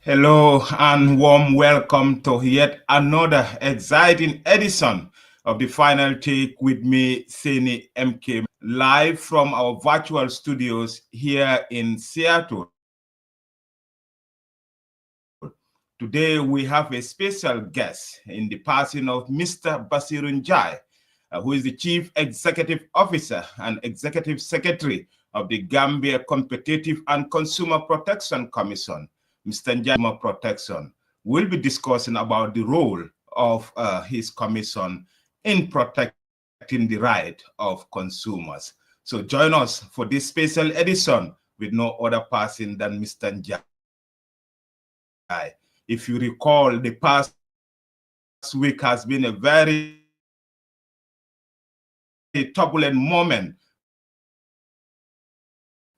Hello and warm welcome to yet another exciting edition of the Final Take with me, Seni MK, live from our virtual studios here in Seattle. Today we have a special guest in the person of Mr. Basiru Njie, who is the Chief Executive Officer and Executive Secretary of the Gambia Competitive and Consumer Protection Commission. Mr. Njie Protection will be discussing about the role of his commission in protecting the right of consumers. So join us for this special edition with no other person than Mr. Njie. If you recall, the past week has been a very turbulent moment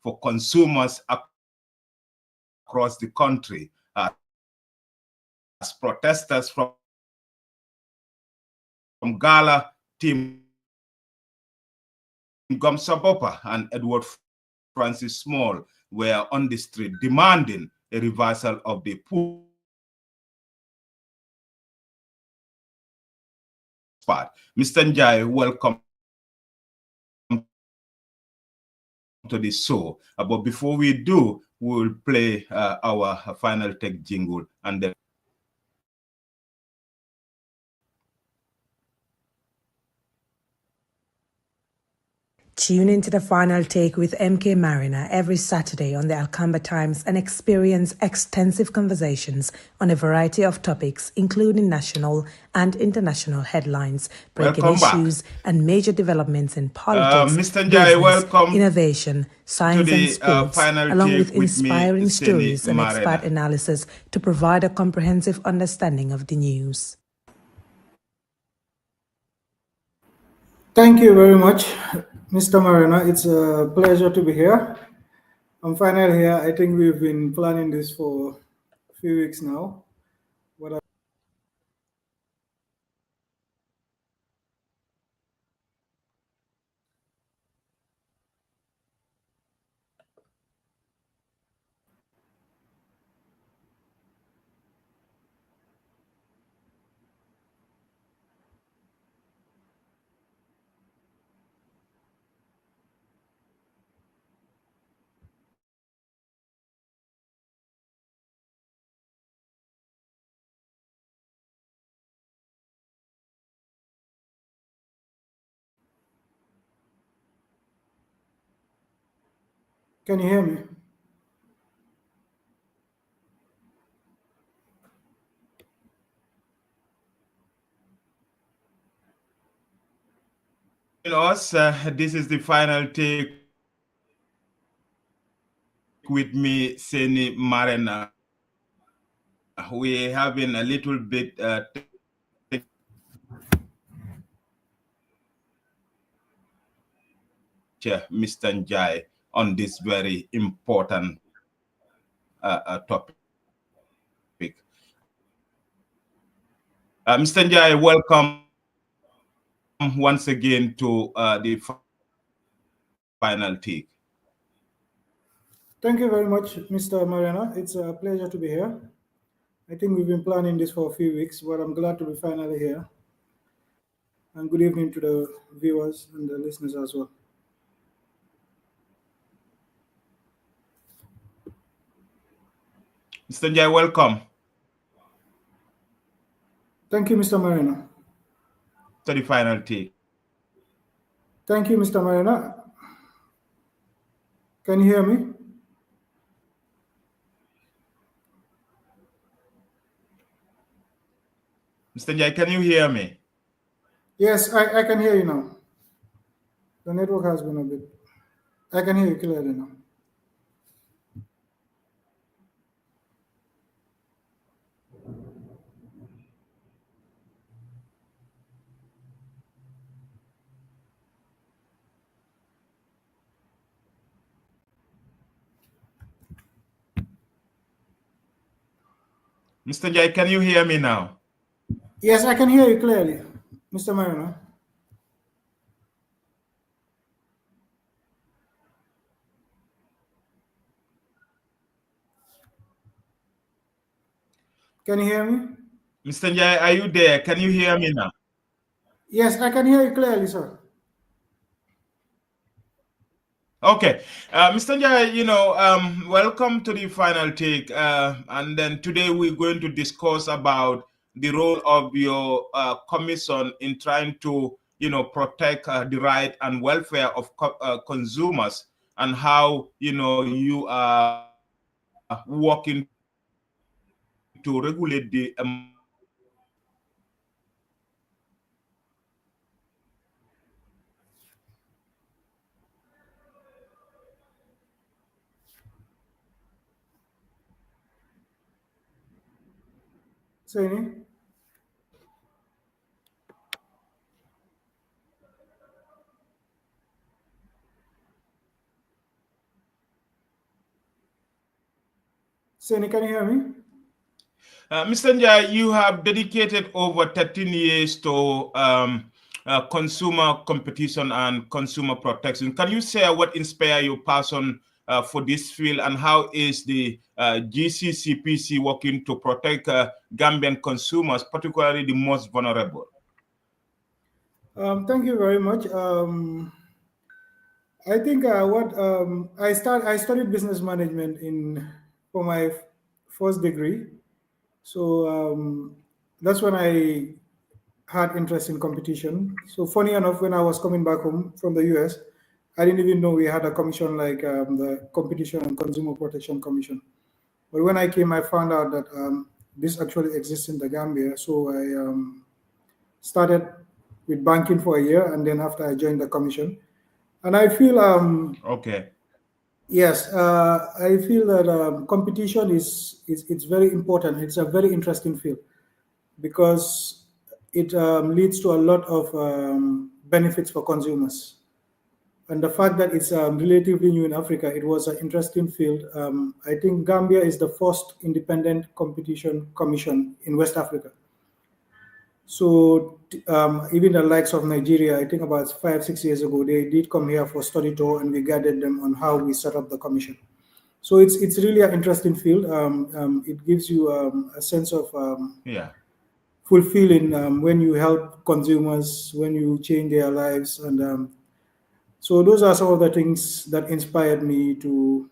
for consumers across the country as protesters from Gala, Team Gomsabopa, and Edward Francis Small were on the street demanding a reversal of the push. Mr. Njie, welcome to the show. But before we do, we will play our final take jingle and then Tune into the Final Take with MK Mariner every Saturday on the Alcamba Times and experience extensive conversations on a variety of topics, including national and international headlines, breaking issues and major developments in politics, Mr. Njie, welcome innovation, science and sports, along with inspiring stories and expert analysis to provide a comprehensive understanding of the news. Thank you very much, Mr. Marina. It's a pleasure to be here. I'm finally here. I think we've been planning this for a few weeks now. Can you hear me? us. This is the Final Take with me, Seni Marina. We're having a little bit Mr. Njie on this very important topic. Mr. Njie, welcome once again to the Final Take. Thank you very much, Mr. Marina. It's a pleasure to be here. I think we've been planning this for a few weeks, but I'm glad to be finally here. And good evening to the viewers and the listeners as well. Mr. Njie, welcome. Thank you, Mr. Marina. To the Final Take. Thank you, Mr. Marina. Can you hear me? Mr. Njie, can you hear me? Yes, I can hear you now. The network has been a bit. I can hear you clearly now. Mr. Njie, can you hear me now? Yes, I can hear you clearly, Mr. Marina. Can you hear me? Mr. Njie, are you there? Can you hear me now? Yes, I can hear you clearly, sir. Okay, Mr. Njie, welcome to the final take. And then today we're going to discuss about the role of your commission in trying to, protect the right and welfare of consumers, and how, you are working to regulate the Saini? Saini, can you hear me? Mr. Njie, you have dedicated over 13 years to consumer competition and consumer protection. Can you share what inspired your passion for this field, and how is the GCCPC working to protect Gambian consumers, particularly the most vulnerable? Thank you very much. I think what I studied business management for my first degree. So that's when I had interest in competition. So funny enough, when I was coming back home from the US, I didn't even know we had a commission like the Competition and Consumer Protection Commission. But when I came, I found out that this actually exists in the Gambia. So I started with banking for a year, and then after I joined the commission, and I feel Okay. yes, I feel that competition is it's very important. It's a very interesting field because it leads to a lot of benefits for consumers. And the fact that it's relatively new in Africa, it was an interesting field. I think Gambia is the first independent competition commission in West Africa. So even the likes of Nigeria, I think about 5, 6 years ago, they did come here for study tour, and we guided them on how we set up the commission. So it's really an interesting field. It gives you a sense of Yeah. fulfilling when you help consumers, when you change their lives, and so those are some of the things that inspired me to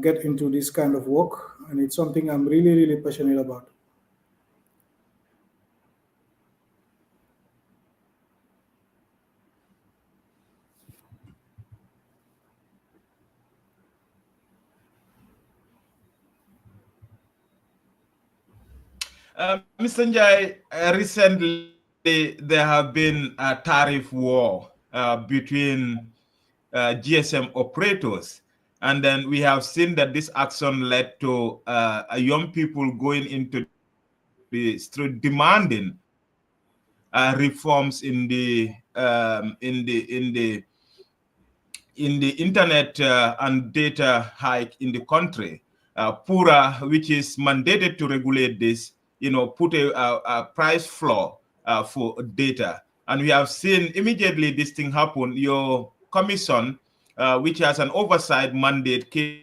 get into this kind of work, and it's something I'm really, really passionate about. Mr. Njie, recently there have been a tariff war between GSM operators. And then we have seen that this action led to young people going into the street demanding reforms in the internet and data hike in the country. Pura, which is mandated to regulate this, put a price floor for data. And we have seen immediately this thing happen. Your commission, which has an oversight mandate, came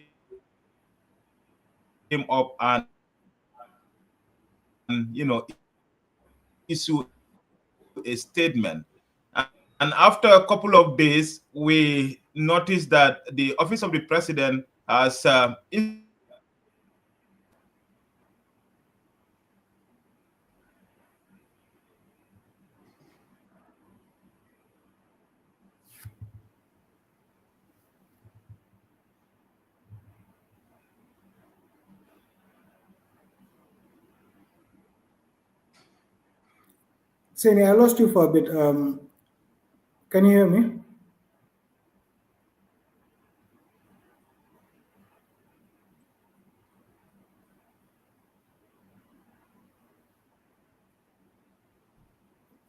up and, issue a statement. And after a couple of days, we noticed that the Office of the President has instituted Sani, I lost you for a bit. Can you hear me?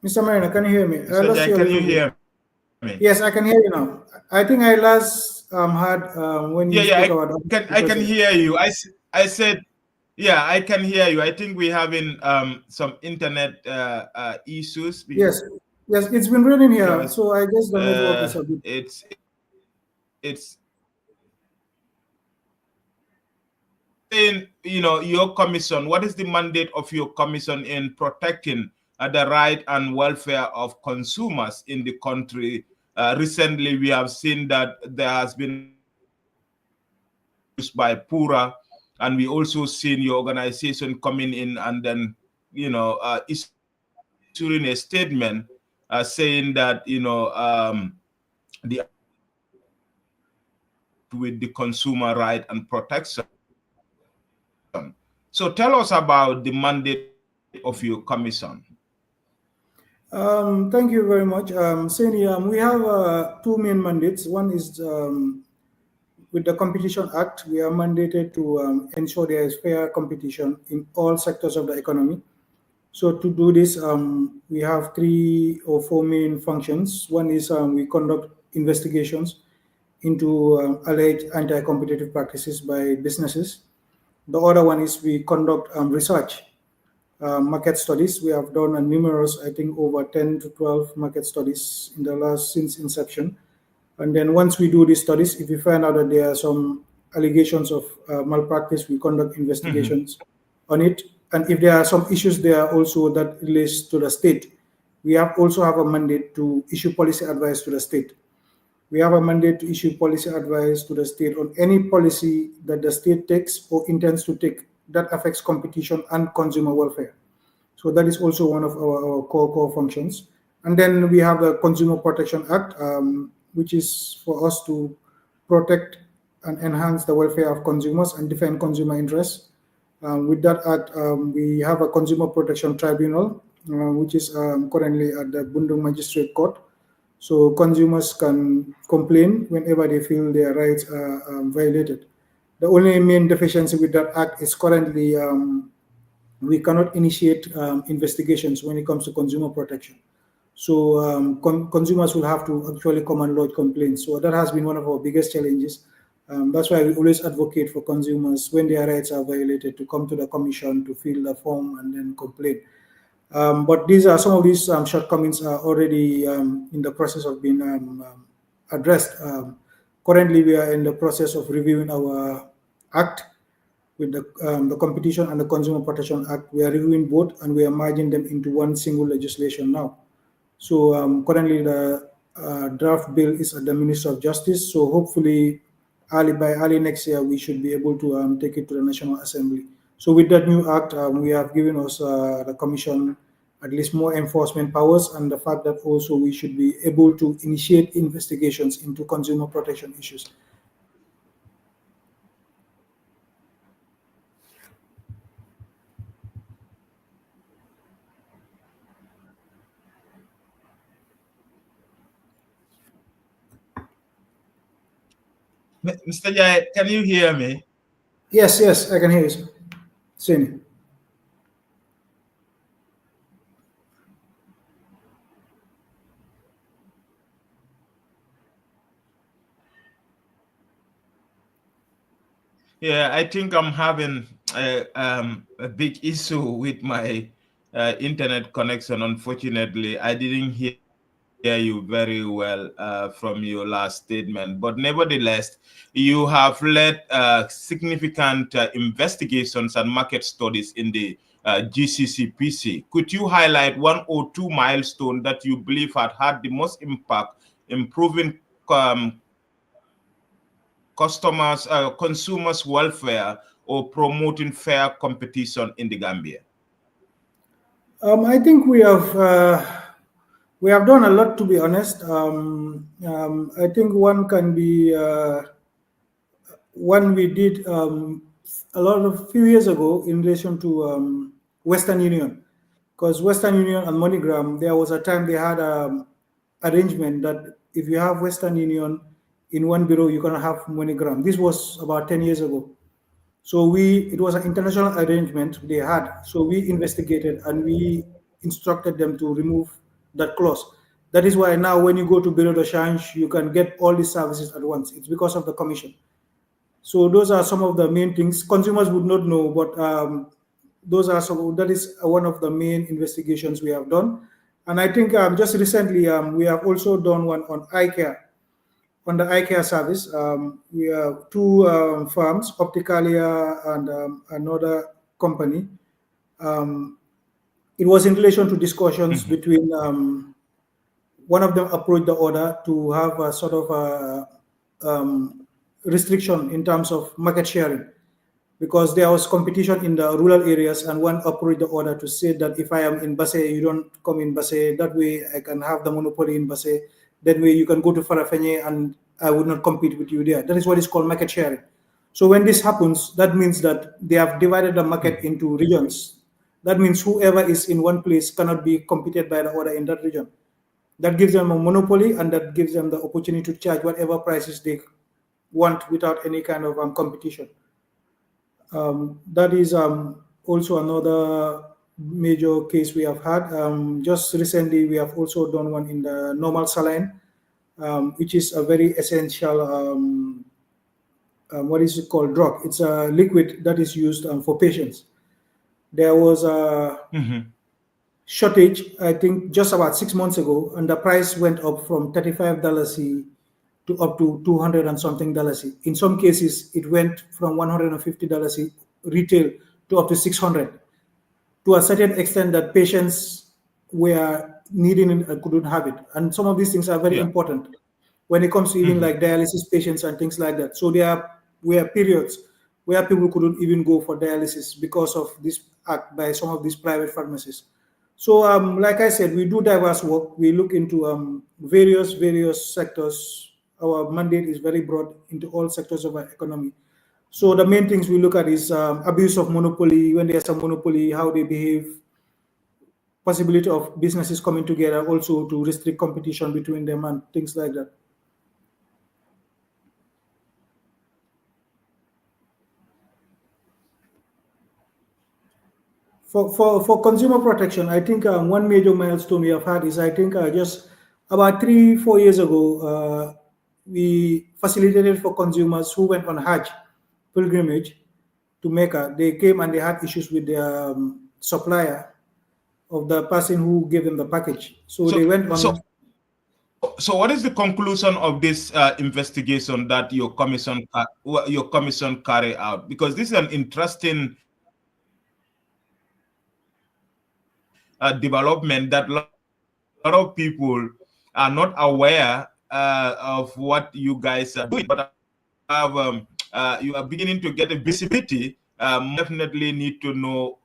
Mr. Marina, can you hear me? I Mr. lost Njie, you a can you little bit. hear me? Yes, I can hear you now. I think I last had when you Yeah, spoke about I can hear you. I said, yeah, I can hear you. I think we're having some internet issues yes, yes, it's been raining here, because so I guess the network is a bit. it's saying saying, your commission, what is the mandate of your commission in protecting the right and welfare of consumers in the country? Recently, we have seen that there has been by Pura, and we also seen your organization coming in and then, issuing a statement saying that, the with the consumer right and protection. So tell us about the mandate of your commission. Thank you very much. Seni, we have two main mandates. One is with the Competition Act, we are mandated to ensure there is fair competition in all sectors of the economy. So to do this, we have 3 or 4 main functions. One is we conduct investigations into alleged anti-competitive practices by businesses. The other one is we conduct research, market studies. We have done numerous, I think over 10 to 12 market studies in the last since inception. And then once we do these studies, if we find out that there are some allegations of malpractice, we conduct investigations on it. And if there are some issues there also that relates to the state, we also have a mandate to issue policy advice to the state. We have a mandate to issue policy advice to the state on any policy that the state takes or intends to take that affects competition and consumer welfare. So that is also one of our core functions. And then we have the Consumer Protection Act, which is for us to protect and enhance the welfare of consumers and defend consumer interests. With that act, we have a Consumer Protection Tribunal, which is currently at the Bundung Magistrate Court. So consumers can complain whenever they feel their rights are violated. The only main deficiency with that act is currently we cannot initiate investigations when it comes to consumer protection. So consumers will have to actually come and lodge complaints. So that has been one of our biggest challenges. That's why we always advocate for consumers when their rights are violated to come to the commission to fill the form and then complain. But some of these shortcomings are already in the process of being addressed. Currently, we are in the process of reviewing our act with the Competition and the Consumer Protection Act. We are reviewing both and we are merging them into one single legislation now. So currently the draft bill is at the Ministry of Justice. So hopefully by early next year, we should be able to take it to the National Assembly. So with that new act, we have given us the Commission at least more enforcement powers, and the fact that also we should be able to initiate investigations into consumer protection issues. Mr. Njie, can you hear me? Yes, I can hear you, Sini. Yeah, I think I'm having a big issue with my internet connection. Unfortunately, I didn't hear you very well from your last statement, but nevertheless, you have led significant investigations and market studies in the GCCPC. Could you highlight 1 or 2 milestones that you believe had the most impact improving consumers' welfare or promoting fair competition in the Gambia? I think we have done a lot, to be honest. I think one can be one we did a few years ago in relation to Western Union, because Western Union and MoneyGram, there was a time they had arrangement that if you have Western Union in one bureau, you're gonna have MoneyGram. This was about 10 years ago. So it was an international arrangement they had. So we investigated and we instructed them to remove that clause. That is why now when you go to Bureau de Change, you can get all these services at once. It's because of the commission. So those are some of the main things. Consumers would not know, but that is one of the main investigations we have done. And I think just recently we have also done one on eye care. on the eye care service. We have two firms, Opticalia and another company. It was in relation to discussions between one of them approached the other to have a sort of a restriction in terms of market sharing, because there was competition in the rural areas, and one approached the other to say that if I am in Basse, you don't come in Basse. That way I can have the monopoly in Basse. That way you can go to Farafenye and I would not compete with you there. That is what is called market sharing. So when this happens, that means that they have divided the market into regions. That means whoever is in one place cannot be competed by the other in that region. That gives them a monopoly, and that gives them the opportunity to charge whatever prices they want without any kind of competition. That is also another major case we have had. Just recently, we have also done one in the normal saline, which is a very essential, what is it called, drug. It's a liquid that is used for patients. There was a shortage, I think, just about 6 months ago, and the price went up from $35 to up to $200 and something dollars. In some cases, it went from $150 retail to up to $600, to a certain extent that patients were needing it and couldn't have it. And some of these things are very important when it comes to even like dialysis patients and things like that. So there were periods where people couldn't even go for dialysis because of this act by some of these private pharmacies. So, like I said, we do diverse work. We look into various sectors. Our mandate is very broad into all sectors of our economy. So the main things we look at is abuse of monopoly, when there's a monopoly, how they behave, possibility of businesses coming together, also to restrict competition between them and things like that. For consumer protection, I think one major milestone we have had is, I think, just about 3-4 years ago, we facilitated for consumers who went on Hajj pilgrimage to Mecca. They came and they had issues with their supplier of the person who gave them the package. So they went on. So what is the conclusion of this investigation that your commission carry out? Because this is an interesting development that a lot of people are not aware of what you guys are doing, but you are beginning to get a visibility. Definitely need to know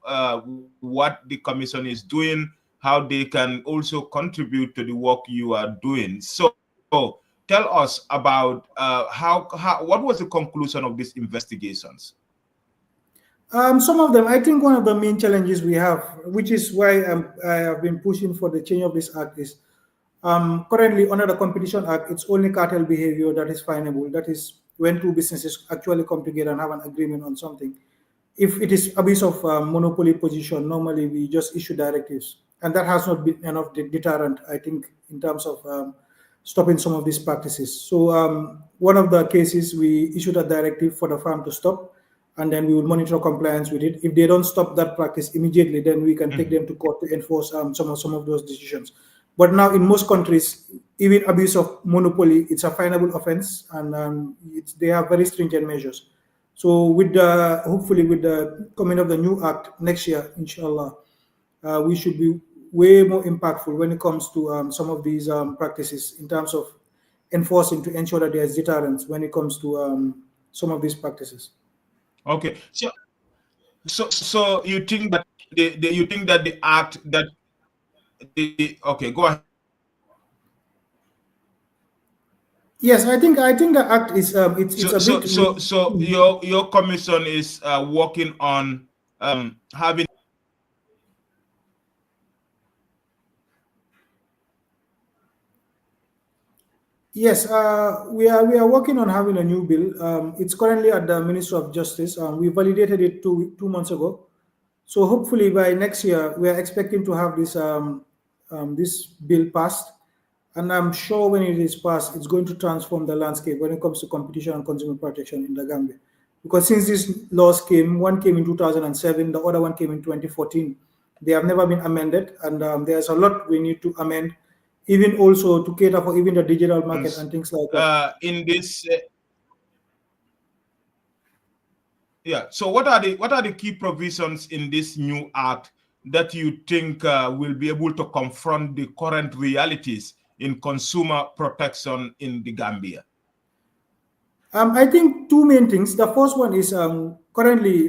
what the commission is doing, how they can also contribute to the work you are doing. So tell us about what was the conclusion of these investigations? Some of them, I think one of the main challenges we have, which is why I have been pushing for the change of this act, is currently under the Competition Act, it's only cartel behavior that is finable. That is when two businesses actually come together and have an agreement on something. If it is abuse of monopoly position, normally we just issue directives. And that has not been enough deterrent, I think, in terms of stopping some of these practices. So one of the cases, we issued a directive for the farm to stop, and then we will monitor compliance with it. If they don't stop that practice immediately, then we can take them to court to enforce some of those decisions. But now in most countries, even abuse of monopoly, it's a finable offense, and they have very stringent measures. So with hopefully with the coming of the new act next year, inshallah, we should be way more impactful when it comes to some of these practices in terms of enforcing, to ensure that there's deterrence when it comes to some of these practices. Okay, so you think that the act that okay, go ahead. Yes, I think the act is so your commission is working on having. Yes, we are working on having a new bill. It's currently at the Ministry of Justice. We validated it two months ago. So hopefully by next year, we are expecting to have this bill passed. And I'm sure when it is passed, it's going to transform the landscape when it comes to competition and consumer protection in the Gambia. Because since these laws came, one came in 2007, the other one came in 2014. They have never been amended, and there's a lot we need to amend, even also to cater for even the digital market and things like that. In this, yeah. So what are the key provisions in this new act that you think will be able to confront the current realities in consumer protection in the Gambia? I think two main things. The first one is currently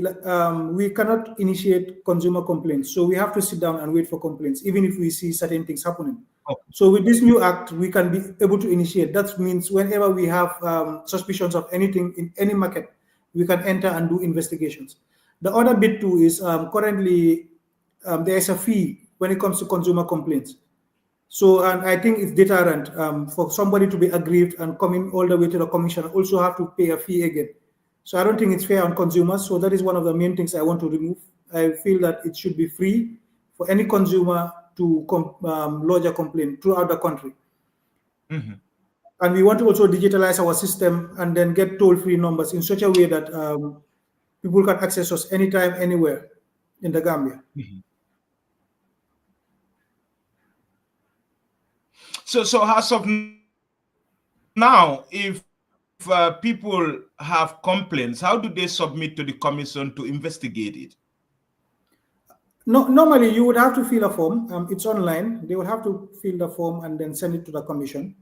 we cannot initiate consumer complaints, so we have to sit down and wait for complaints, even if we see certain things happening. Okay. So with this new act, we can be able to initiate. That means whenever we have suspicions of anything in any market, we can enter and do investigations. The other bit too is currently there is a fee when it comes to consumer complaints. So, and I think it's deterrent for somebody to be aggrieved and coming all the way to the commission, also have to pay a fee again. So I don't think it's fair on consumers. So that is one of the main things I want to remove. I feel that it should be free for any consumer to lodge a complaint throughout the country. Mm-hmm. And we want to also digitalize our system and then get toll-free numbers in such a way that people can access us anytime, anywhere in the Gambia. Mm-hmm. So as of now, if people have complaints, how do they submit to the commission to investigate it? No, normally you would have to fill a form. It's online. They would have to fill the form and then send it to the commission.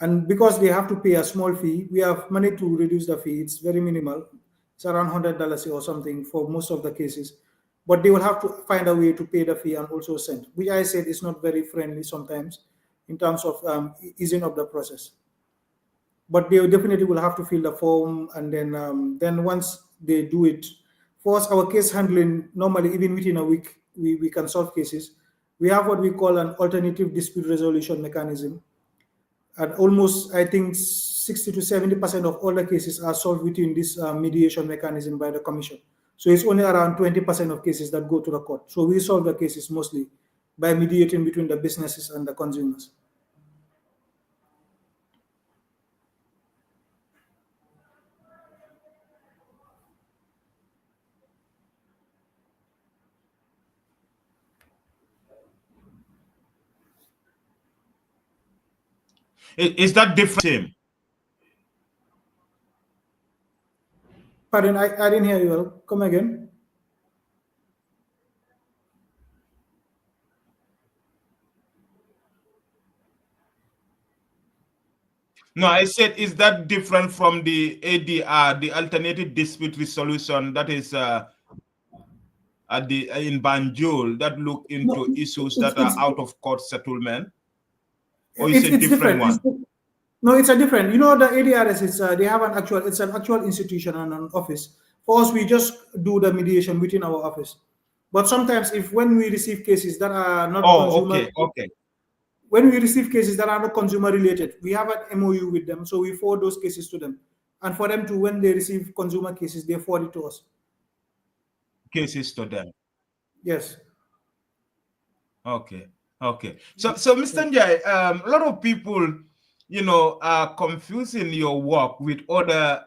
And because they have to pay a small fee, we have money to reduce the fee. It's very minimal. It's around $100 or something for most of the cases. But they will have to find a way to pay the fee and also send, which I said is not very friendly sometimes in terms of easing up the process. But they definitely will have to fill the form, and then once they do it, for us, our case handling, normally even within a week, we can solve cases. We have what we call an alternative dispute resolution mechanism. And almost, I think, 60 to 70% of all the cases are solved within this mediation mechanism by the commission. So it's only around 20% of cases that go to the court. So we solve the cases mostly by mediating between the businesses and the consumers. Is that different? Pardon, I didn't hear you well. Come again. No, I said, is that different from the ADR, the alternative dispute resolution that is in Banjul that look into issues that are out of court settlement? Or is it a different one? No, it's a different. You know, the ADRS is they have it's an actual institution and an office. For us, we just do the mediation within our office. But sometimes, when we receive cases that are not consumer, okay. When we receive cases that are not consumer related, we have an MOU with them, so we forward those cases to them, and for them to, when they receive consumer cases, they forward it to us. Cases to them. Yes. Okay. So Mr. Njie, a lot of people, are confusing your work with other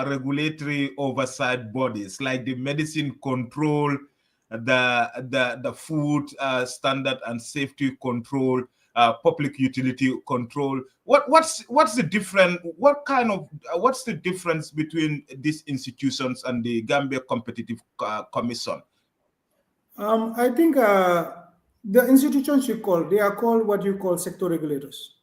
regulatory oversight bodies like the medicine control, the food standard and safety control, public utility control. What's the difference? What's the difference between these institutions and the Gambia Competitive Commission? I think the institutions they are called what you call sector regulators.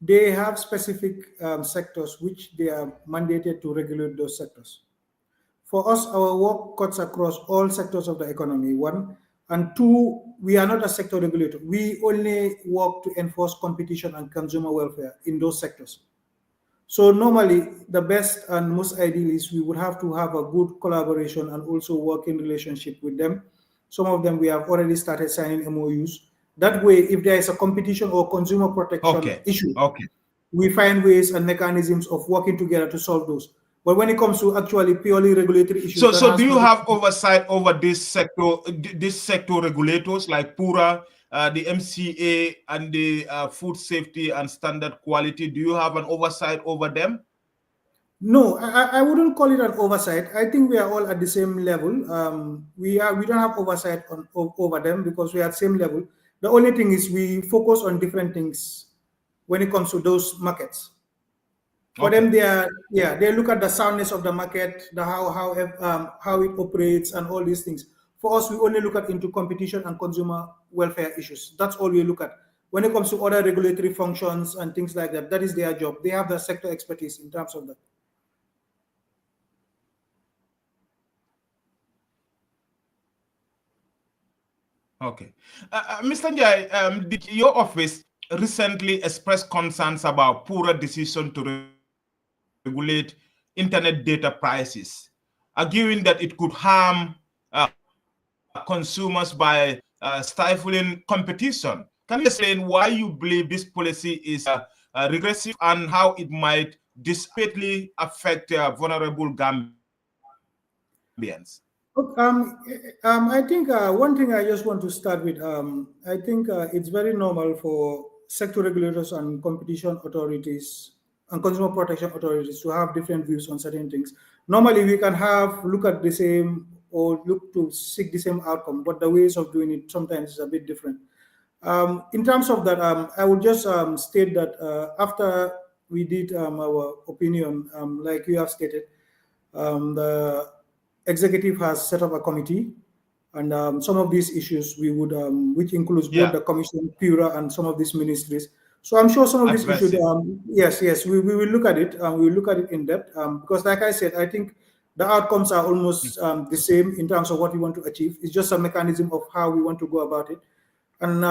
They have specific sectors which they are mandated to regulate those sectors. For us, our work cuts across all sectors of the economy, one. And two, we are not a sector regulator. We only work to enforce competition and consumer welfare in those sectors. So normally, the best and most ideal is we would have to have a good collaboration and also working relationship with them. Some of them we have already started signing MOUs. That way, if there is a competition or consumer protection issue, we find ways and mechanisms of working together to solve those. But when it comes to actually purely regulatory issues, so do you have oversight over this sector regulators like PURA, the MCA, and the food safety and standard quality? Do you have an oversight over them? No, I wouldn't call it an oversight. I think we are all at the same level. We don't have oversight over them because we are at the same level. The only thing is we focus on different things when it comes to those markets. For them, they look at the soundness of the market, the how it operates, and all these things. For us, we only look at into competition and consumer welfare issues. That's all we look at. When it comes to other regulatory functions and things like that, that is their job. They have the sector expertise in terms of that. Okay. Mr. Njie, did your office recently express concerns about poorer decision to regulate internet data prices, arguing that it could harm consumers by stifling competition? Can you explain why you believe this policy is regressive and how it might dispassionately affect vulnerable Gambians? I think one thing I just want to start with, I think it's very normal for sector regulators and competition authorities and consumer protection authorities to have different views on certain things. Normally, we can look at the same or look to seek the same outcome, but the ways of doing it sometimes is a bit different. In terms of that, I will just state that after we did our opinion, like you have stated, the executive has set up a committee, and some of these issues we would, which includes both the commission, Pura, and some of these ministries. So I'm sure some of these issues, yes, we will look at it. We will look at it in depth because, like I said, I think the outcomes are almost the same in terms of what we want to achieve. It's just a mechanism of how we want to go about it. And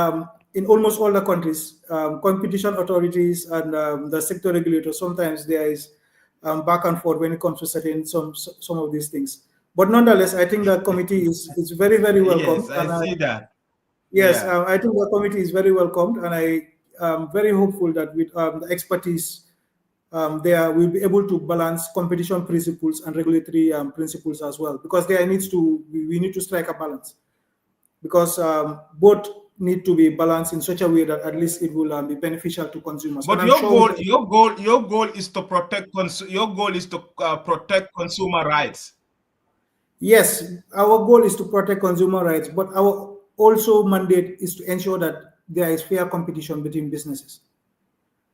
in almost all the countries, competition authorities and the sector regulators, sometimes there is back and forth when it comes to setting some of these things. But nonetheless, I think the committee is very, very welcome. Yes, I see that. Yes, I think the committee is very welcomed, and I am very hopeful that with the expertise there, we'll be able to balance competition principles and regulatory principles as well, because we need to strike a balance, because both need to be balanced in such a way that at least it will be beneficial to consumers. But your goal is to protect protect consumer rights. Yes, our goal is to protect consumer rights, but our also mandate is to ensure that there is fair competition between businesses.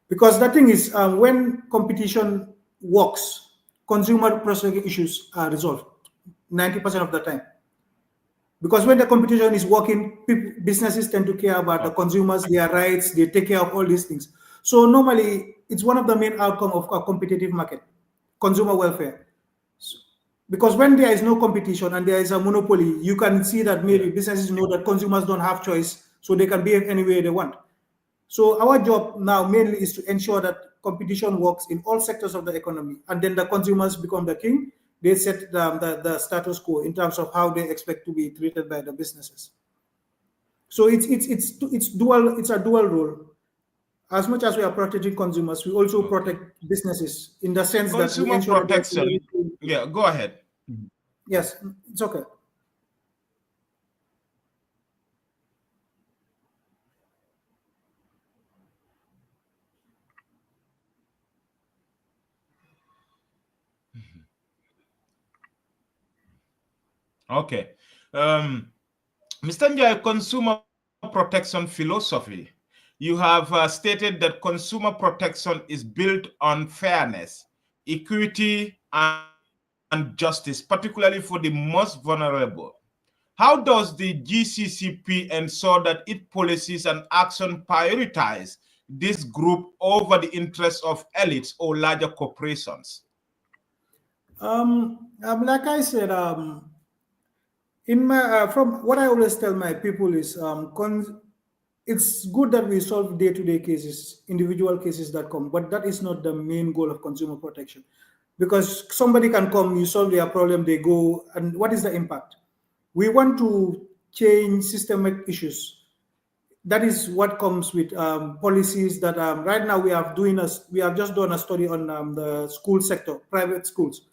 Because the thing is, when competition works, consumer protection issues are resolved 90% of the time. Because when the competition is working, businesses tend to care about the consumers, their rights, they take care of all these things. So normally, it's one of the main outcomes of a competitive market, consumer welfare. Because when there is no competition and there is a monopoly, you can see that maybe businesses know that consumers don't have choice, so they can behave any way they want. So our job now mainly is to ensure that competition works in all sectors of the economy, and then the consumers become the king. They set the status quo in terms of how they expect to be treated by the businesses. So it's dual. It's a dual role. As much as we are protecting consumers, we also protect businesses in the sense that we ensure protection. Go ahead. Yes, it's okay. Okay. Mr. Njie, consumer protection philosophy. You have stated that consumer protection is built on fairness, equity, and justice, particularly for the most vulnerable. How does the GCCP ensure that its policies and action prioritize this group over the interests of elites or larger corporations? Like I said, in my from what I always tell my people is, it's good that we solve day-to-day cases, individual cases that come, but that is not the main goal of consumer protection. Because somebody can come, you solve their problem, they go, and what is the impact? We want to change systemic issues. That is what comes with policies that right now we have just done a study on the school sector, private schools,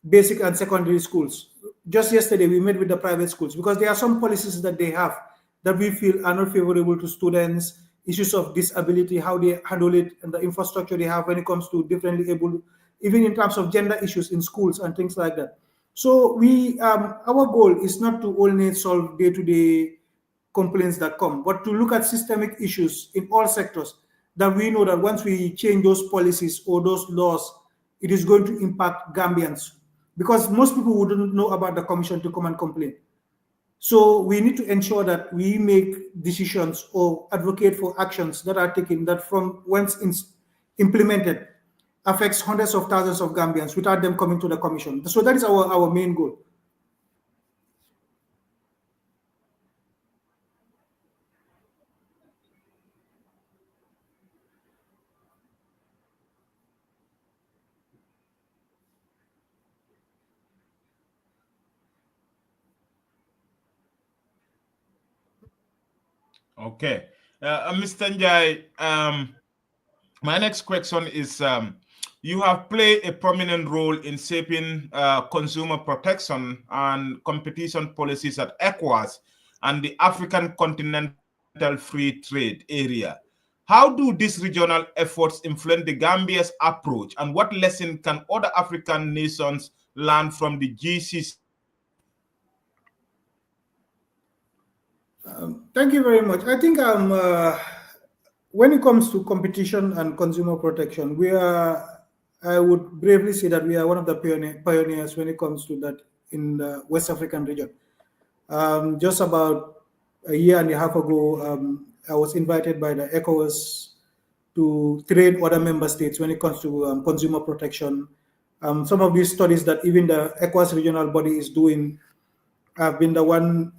basic and secondary schools. Just yesterday, we met with the private schools because there are some policies that they have that we feel are not favorable to students, issues of disability, how they handle it, and the infrastructure they have when it comes to differently able, even in terms of gender issues in schools and things like that. So our goal is not to only solve day-to-day complaints that come, but to look at systemic issues in all sectors that we know that once we change those policies or those laws, it is going to impact Gambians. Because most people wouldn't know about the commission to come and complain. So we need to ensure that we make decisions or advocate for actions that are taken that from once implemented affects hundreds of thousands of Gambians without them coming to the commission. So that is our main goal. Okay. Mr. Njie, my next question is, you have played a prominent role in shaping consumer protection and competition policies at ECOWAS and the African Continental Free Trade Area. How do these regional efforts influence the Gambia's approach, and what lesson can other African nations learn from the GCC? Thank you very much. I think when it comes to competition and consumer protection, I would bravely say that we are one of the pioneers when it comes to that in the West African region. Just about a year and a half ago, I was invited by the ECOWAS to train other member states when it comes to consumer protection. Some of these studies that even the ECOWAS regional body is doing, I've been the one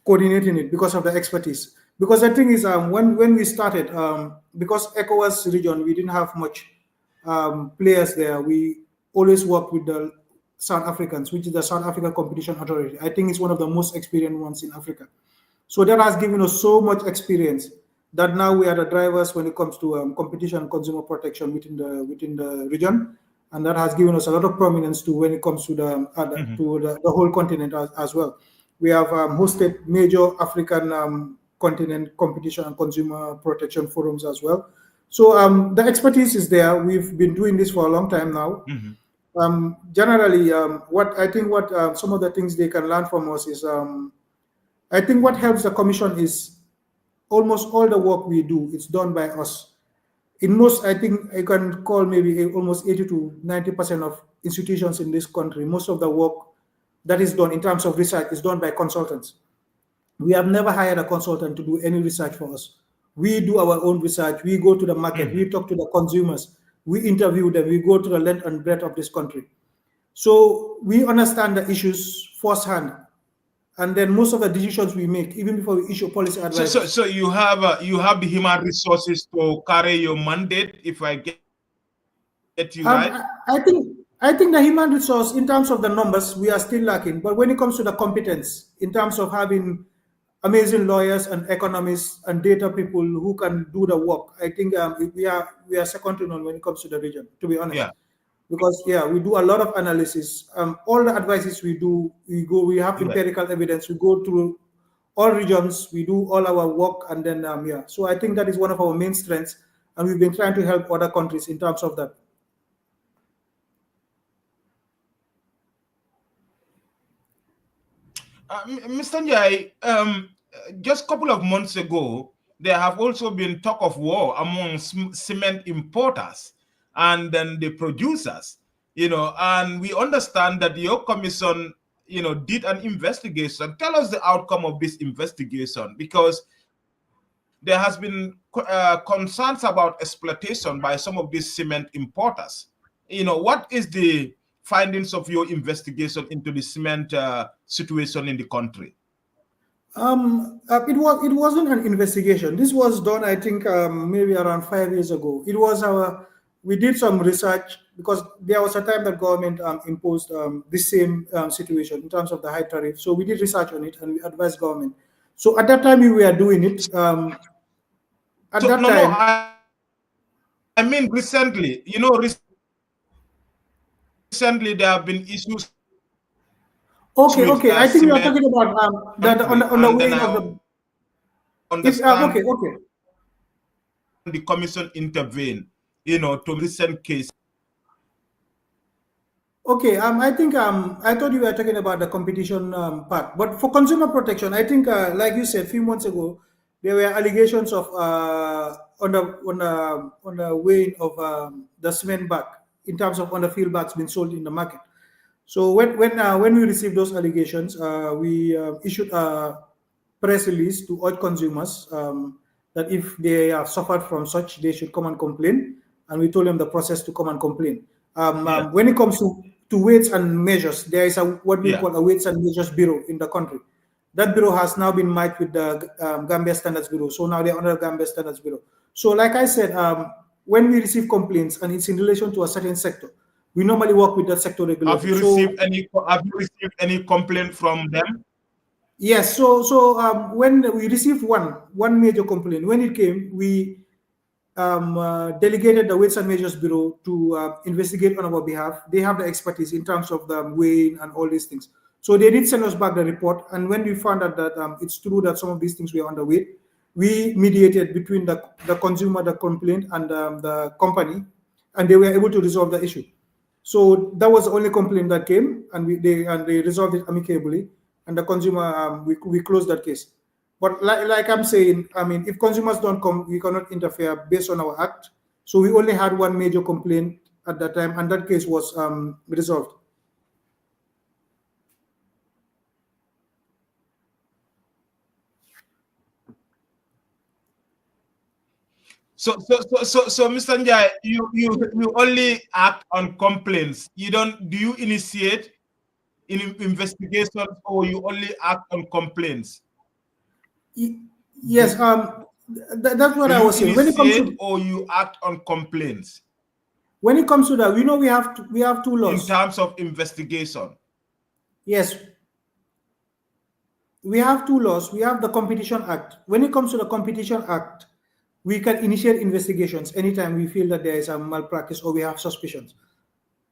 coordinating it because of the expertise. Because the thing is, when we started, because ECOWAS region, we didn't have much players there. We always work with the South Africans, which is the South African Competition Authority. I think it's one of the most experienced ones in Africa. So that has given us so much experience that now we are the drivers when it comes to competition and consumer protection within the region, and that has given us a lot of prominence to when it comes to the whole continent as well. We have hosted major African continent competition and consumer protection forums as well. So the expertise is there. We've been doing this for a long time now. Generally, what some of the things they can learn from us is, I think what helps the commission is almost all the work we do, it's done by us. In most, I think I can call maybe almost 80 to 90% of institutions in this country, most of the work that is done in terms of research is done by consultants. We have never hired a consultant to do any research for us. We do our own research. We go to the market. We talk to the consumers. We interview them. We go to the length and breadth of this country. So we understand the issues firsthand. And then most of the decisions we make, even before we issue policy advice. So you have the human resources to carry your mandate, if I get you right? I think the human resource, in terms of the numbers, we are still lacking. But when it comes to the competence, in terms of having amazing lawyers and economists and data people who can do the work, I think we are second to none when it comes to the region, to be honest. Yeah. Because we do a lot of analysis. All the advices we do, we have empirical evidence. We go through all regions, we do all our work, and then So I think that is one of our main strengths, and we've been trying to help other countries in terms of that. Mr. Njie, just a couple of months ago, there have also been talk of war among cement importers and then the producers, and we understand that your commission, did an investigation. Tell us the outcome of this investigation, because there has been concerns about exploitation by some of these cement importers. What is the findings of your investigation into the cement situation in the country? It wasn't an investigation. This was done, I think, maybe around 5 years ago. It was we did some research because there was a time that government imposed this same situation in terms of the high tariff. So we did research on it and we advised government. So at that time we were doing it. I mean recently, recently there have been issues. Okay. I think you are talking about on the way of the. Okay. The commission intervened, to recent case. Okay, I think I thought you were talking about the competition part, but for consumer protection, I think, like you said a few months ago, there were allegations of on the weighing of the cement bag in terms of on the field bags being sold in the market. So when we received those allegations, we issued a press release to urge consumers that if they have suffered from such, they should come and complain. And we told them the process to come and complain. Yeah. When it comes to weights and measures, there is a what we Yeah. call a weights and measures bureau in the country. That bureau has now been merged with the Gambia Standards Bureau. So now they're under the Gambia Standards Bureau. So like I said, when we receive complaints and it's in relation to a certain sector, we normally work with that sector regulator. So Have you received any complaint from them? yes, when we received one major complaint, when it came, we delegated the Weights and Measures Bureau to investigate on our behalf. They have the expertise in terms of the weighing and all these things. So they did send us back the report, and when we found out that it's true that some of these things were underweight, we mediated between the consumer, the complaint, and the company, and they were able to resolve the issue. So that was the only complaint that came, and they resolved it amicably, and the consumer we closed that case. But like I'm saying, I mean, if consumers don't come, we cannot interfere based on our act. So we only had one major complaint at that time, and that case was resolved. So, Mr. Njie, you only act on complaints. You don't. Do you initiate in investigations, or you only act on complaints? Yes, that's what Do I you was saying. initiate or you act on complaints? When it comes to that, we know we have two In laws. terms of investigation. Yes, we have two laws. We have the Competition Act. When it comes to the Competition Act, we can initiate investigations anytime we feel that there is a malpractice or we have suspicions.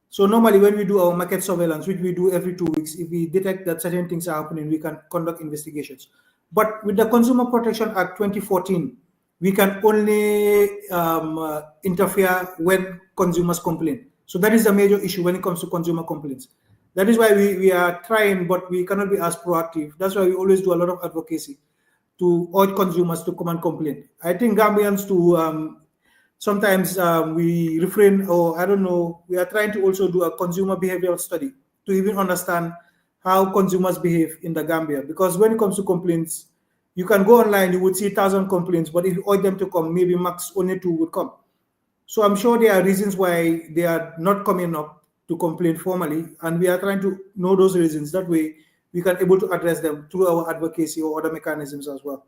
So normally when we do our market surveillance, which we do every 2 weeks, if we detect that certain things are happening, we can conduct investigations. But with the Consumer Protection Act 2014, we can only interfere when consumers complain. So that is the major issue when it comes to consumer complaints. That is why we are trying, but we cannot be as proactive. That's why we always do a lot of advocacy to urge consumers to come and complain. I think Gambians to sometimes we refrain, or I don't know, we are trying to also do a consumer behavioral study to even understand how consumers behave in the Gambia. Because when it comes to complaints, you can go online, you would see 1,000 complaints, but if you urge them to come, maybe max only 2 would come. So I'm sure there are reasons why they are not coming up to complain formally, and we are trying to know those reasons. That way, we can able to address them through our advocacy or other mechanisms as well.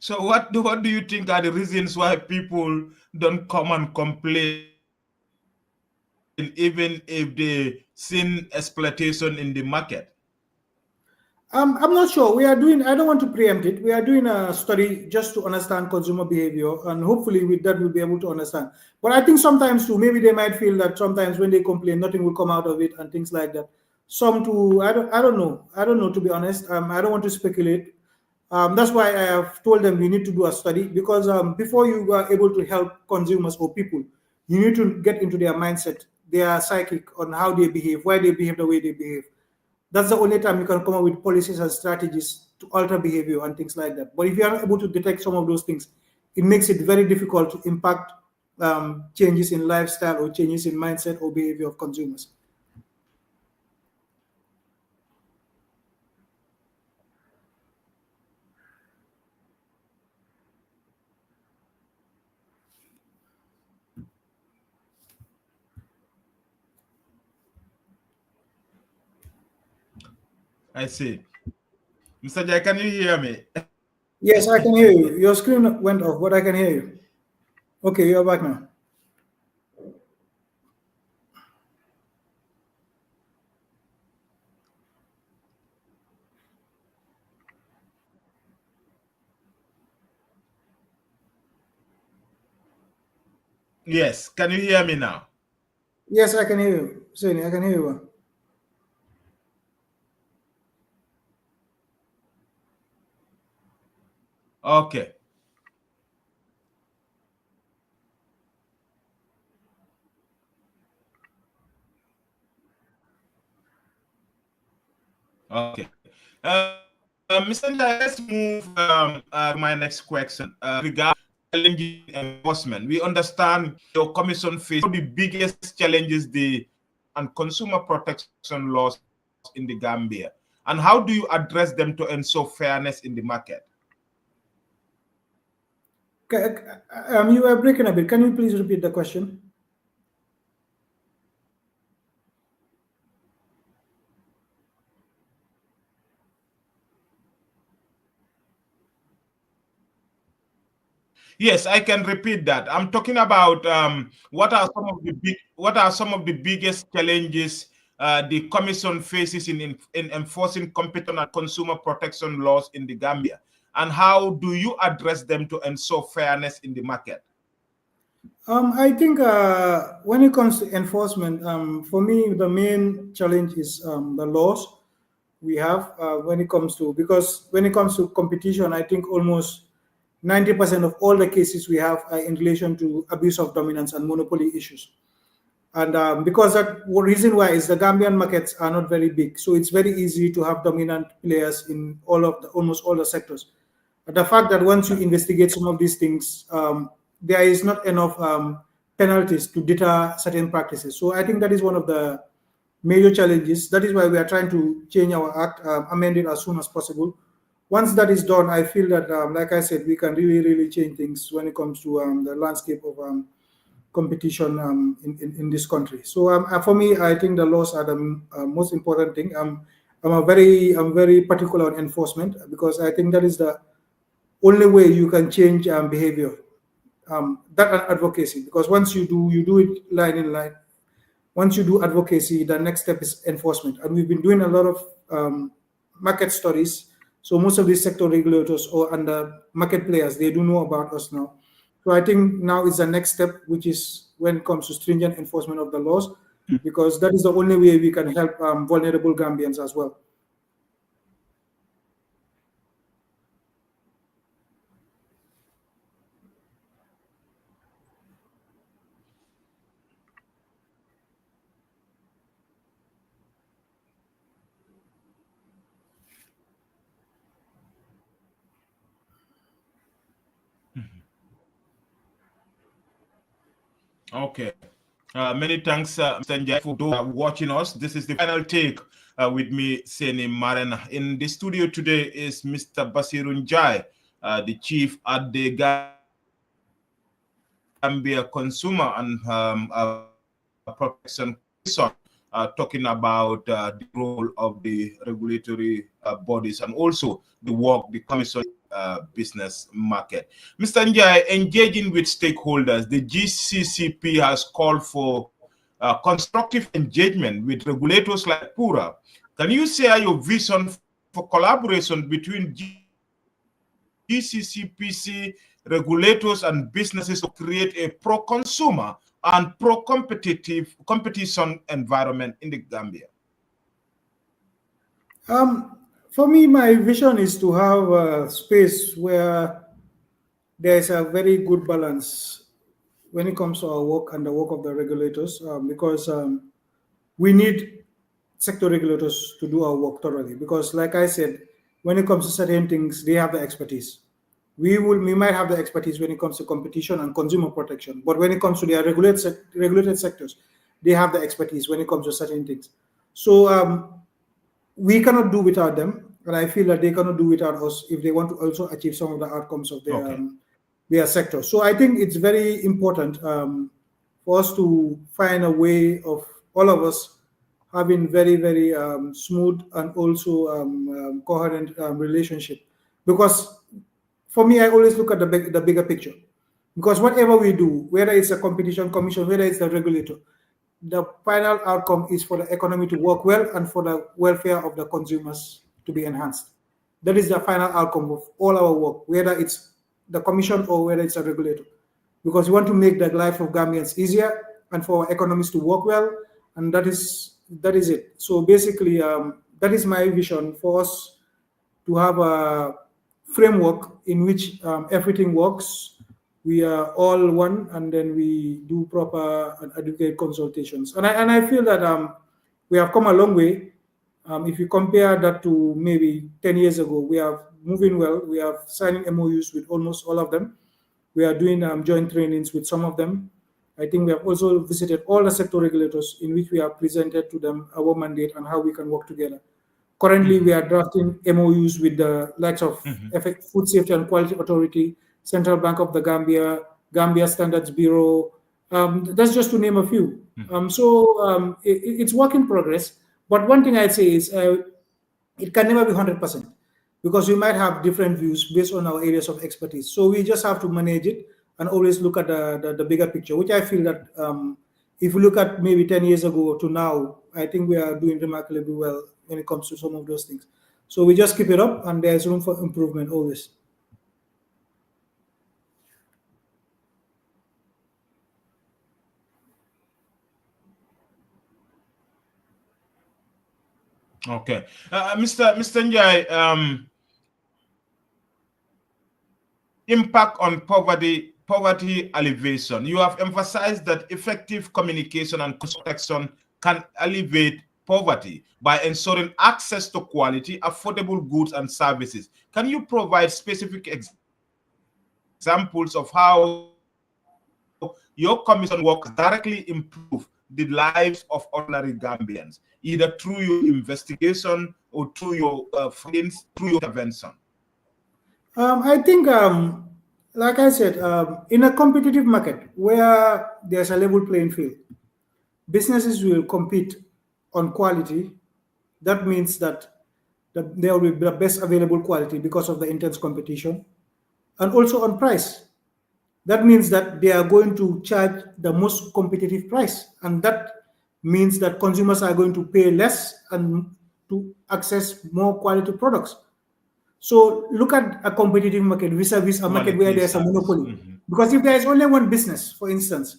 So what do you think are the reasons why people don't come and complain, even if they seen exploitation in the market? I'm not sure. We are doing, I don't want to preempt it. We are doing a study just to understand consumer behavior, and hopefully with that we'll be able to understand. But I think sometimes too, maybe they might feel that sometimes when they complain, nothing will come out of it and things like that. Some too, I don't know. I don't know, to be honest. I don't want to speculate. That's why I have told them we need to do a study, because before you are able to help consumers or people, you need to get into their mindset, their psychic, on how they behave, why they behave the way they behave. That's the only time you can come up with policies and strategies to alter behavior and things like that. But if you are not able to detect some of those things, it makes it very difficult to impact changes in lifestyle or changes in mindset or behavior of consumers. I see. Mr. Njie, can you hear me? Yes, I can hear you. Your screen went off, but I can hear you. Okay, you're back now. Yes. Can you hear me now? Yes, I can hear you. Sini, I can hear you. Okay. Okay. Mr. Njie, let's move to my next question. Regarding challenging enforcement, we understand your commission faces the biggest challenges and consumer protection laws in the Gambia, and how do you address them to ensure fairness in the market? You are breaking a bit. Can you please repeat the question? Yes, I can repeat that. I'm talking about what are some of the biggest challenges the Commission faces in enforcing competition and consumer protection laws in the Gambia, and how do you address them to ensure fairness in the market? I think when it comes to enforcement, for me, the main challenge is the laws we have when it comes to, because when it comes to competition, I think almost 90% of all the cases we have are in relation to abuse of dominance and monopoly issues. And because that reason why is the Gambian markets are not very big, so it's very easy to have dominant players in almost all the sectors. The fact that once you investigate some of these things, there is not enough penalties to deter certain practices. So I think that is one of the major challenges. That is why we are trying to change our act, amend it as soon as possible. Once that is done, I feel that, like I said, we can really, really change things when it comes to the landscape of competition in this country. So for me, I think the laws are the most important thing. I'm very particular on enforcement, because I think that is the only way you can change behavior. That and advocacy, because once you do it line in line. Once you do advocacy, the next step is enforcement. And we've been doing a lot of market studies. So most of these sector regulators and the market players, they do know about us now. So I think now is the next step, which is when it comes to stringent enforcement of the laws, because that is the only way we can help vulnerable Gambians as well. Okay. Many thanks, Mr. Njie, for those watching us. This is the final take with me, Seni Marena. In the studio today is Mr. Basiru Njie, the chief at the Gambia Consumer and Protection Commission, talking about the role of the regulatory bodies and also the work the commission business market. Mr. Njie, engaging with stakeholders, the GCCP has called for constructive engagement with regulators like PURA. Can you share your vision for collaboration between GCCPC regulators and businesses to create a pro-consumer and pro-competitive competition environment in the Gambia? For me, my vision is to have a space where there's a very good balance when it comes to our work and the work of the regulators, because we need sector regulators to do our work thoroughly. Because, like I said, when it comes to certain things, they have the expertise. We might have the expertise when it comes to competition and consumer protection, but when it comes to their regulated sectors, they have the expertise when it comes to certain things. So we cannot do without them, and I feel that they cannot do without us if they want to also achieve some of the outcomes of their sector. So I think it's very important for us to find a way of all of us having very, very smooth and also coherent relationship. Because for me, I always look at the bigger picture. Because whatever we do, whether it's a competition commission, whether it's the regulator, the final outcome is for the economy to work well and for the welfare of the consumers to be enhanced. That is the final outcome of all our work, whether it's the commission or whether it's a regulator. Because we want to make the life of Gambians easier and for our economies to work well, and that is it. So basically, that is my vision for us to have a framework in which everything works. We are all one, and then we do proper and adequate consultations. And I feel that we have come a long way. If you compare that to maybe 10 years ago, we are moving well. We are signing MOUs with almost all of them. We are doing joint trainings with some of them. I think we have also visited all the sector regulators in which we have presented to them our mandate and how we can work together. Currently, we are drafting MOUs with the likes of Food Safety and Quality Authority, Central Bank of the Gambia, Gambia Standards Bureau. That's just to name a few. It's work in progress. But one thing I'd say is it can never be 100% because we might have different views based on our areas of expertise. So we just have to manage it and always look at the bigger picture, which I feel that if you look at maybe 10 years ago to now, I think we are doing remarkably well when it comes to some of those things. So we just keep it up, and there's room for improvement always. Okay. Mr. Njie, impact on poverty alleviation. You have emphasized that effective communication and protection can alleviate poverty by ensuring access to quality, affordable goods and services. Can you provide specific examples of how your commission work directly improve the lives of ordinary Gambians, either through your investigation or through your findings, through your intervention? I think, like I said, in a competitive market where there's a level playing field, businesses will compete on quality. That means that there will be the best available quality because of the intense competition, and also on price. That means that they are going to charge the most competitive price, and that means that consumers are going to pay less and to access more quality products. So look at a competitive market vis-a-vis a market where there's a monopoly. Because if there is only one business, for instance,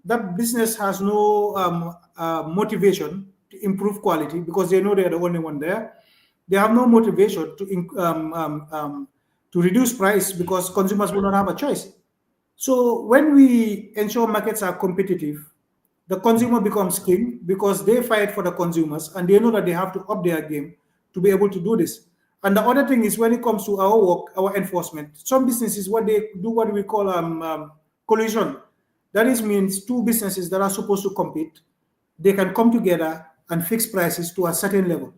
that business has no motivation to improve quality because they know they're the only one there. They have no motivation to reduce price because consumers will not have a choice. So when we ensure markets are competitive, the consumer becomes king because they fight for the consumers and they know that they have to up their game to be able to do this. And the other thing is when it comes to our work, our enforcement, some businesses, what they do, what we call collision. That is means two businesses that are supposed to compete, they can come together and fix prices to a certain level.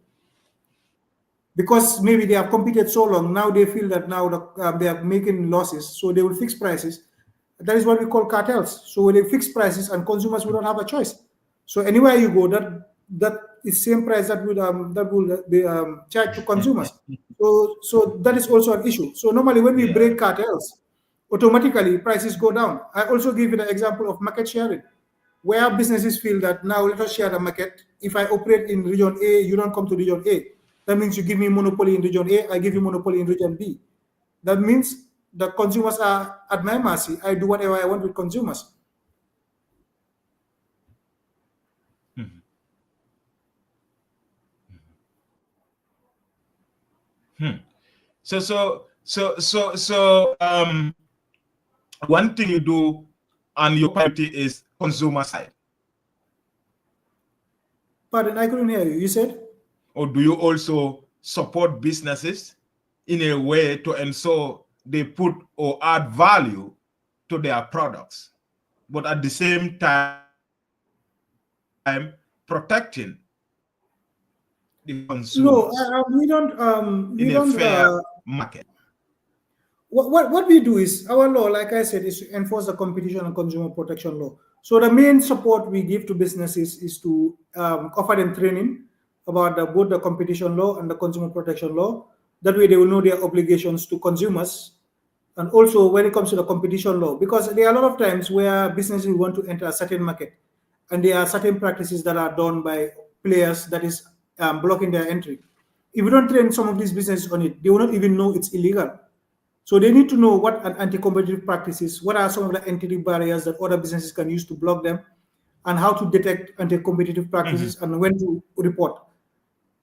Because maybe they have competed so long, now they feel that now they are making losses, so they will fix prices. That is what we call cartels. So when they fix prices and consumers will not have a choice. So anywhere you go, that is same price that will be charged to consumers. So that is also an issue. So normally when we break cartels, automatically prices go down. I also give you the example of market sharing, where businesses feel that now let us share the market. If I operate in region A, you don't come to region A. That means you give me monopoly in region A, I give you monopoly in region B. That means the consumers are at my mercy. I do whatever I want with consumers. So one thing you do on your party is consumer side. Pardon, I couldn't hear you. You said? Or do you also support businesses in a way to ensure they put or add value to their products, but at the same time protecting the consumers? No, we don't. In a fair market. What we do is our law, like I said, is to enforce the competition and consumer protection law. So the main support we give to businesses is to offer them training about both the competition law and the consumer protection law. That way they will know their obligations to consumers. And also when it comes to the competition law, because there are a lot of times where businesses want to enter a certain market and there are certain practices that are done by players that is blocking their entry. If you don't train some of these businesses on it, they will not even know it's illegal. So they need to know what an anti-competitive practice is, what are some of the entry barriers that other businesses can use to block them, and how to detect anti-competitive practices and when to report.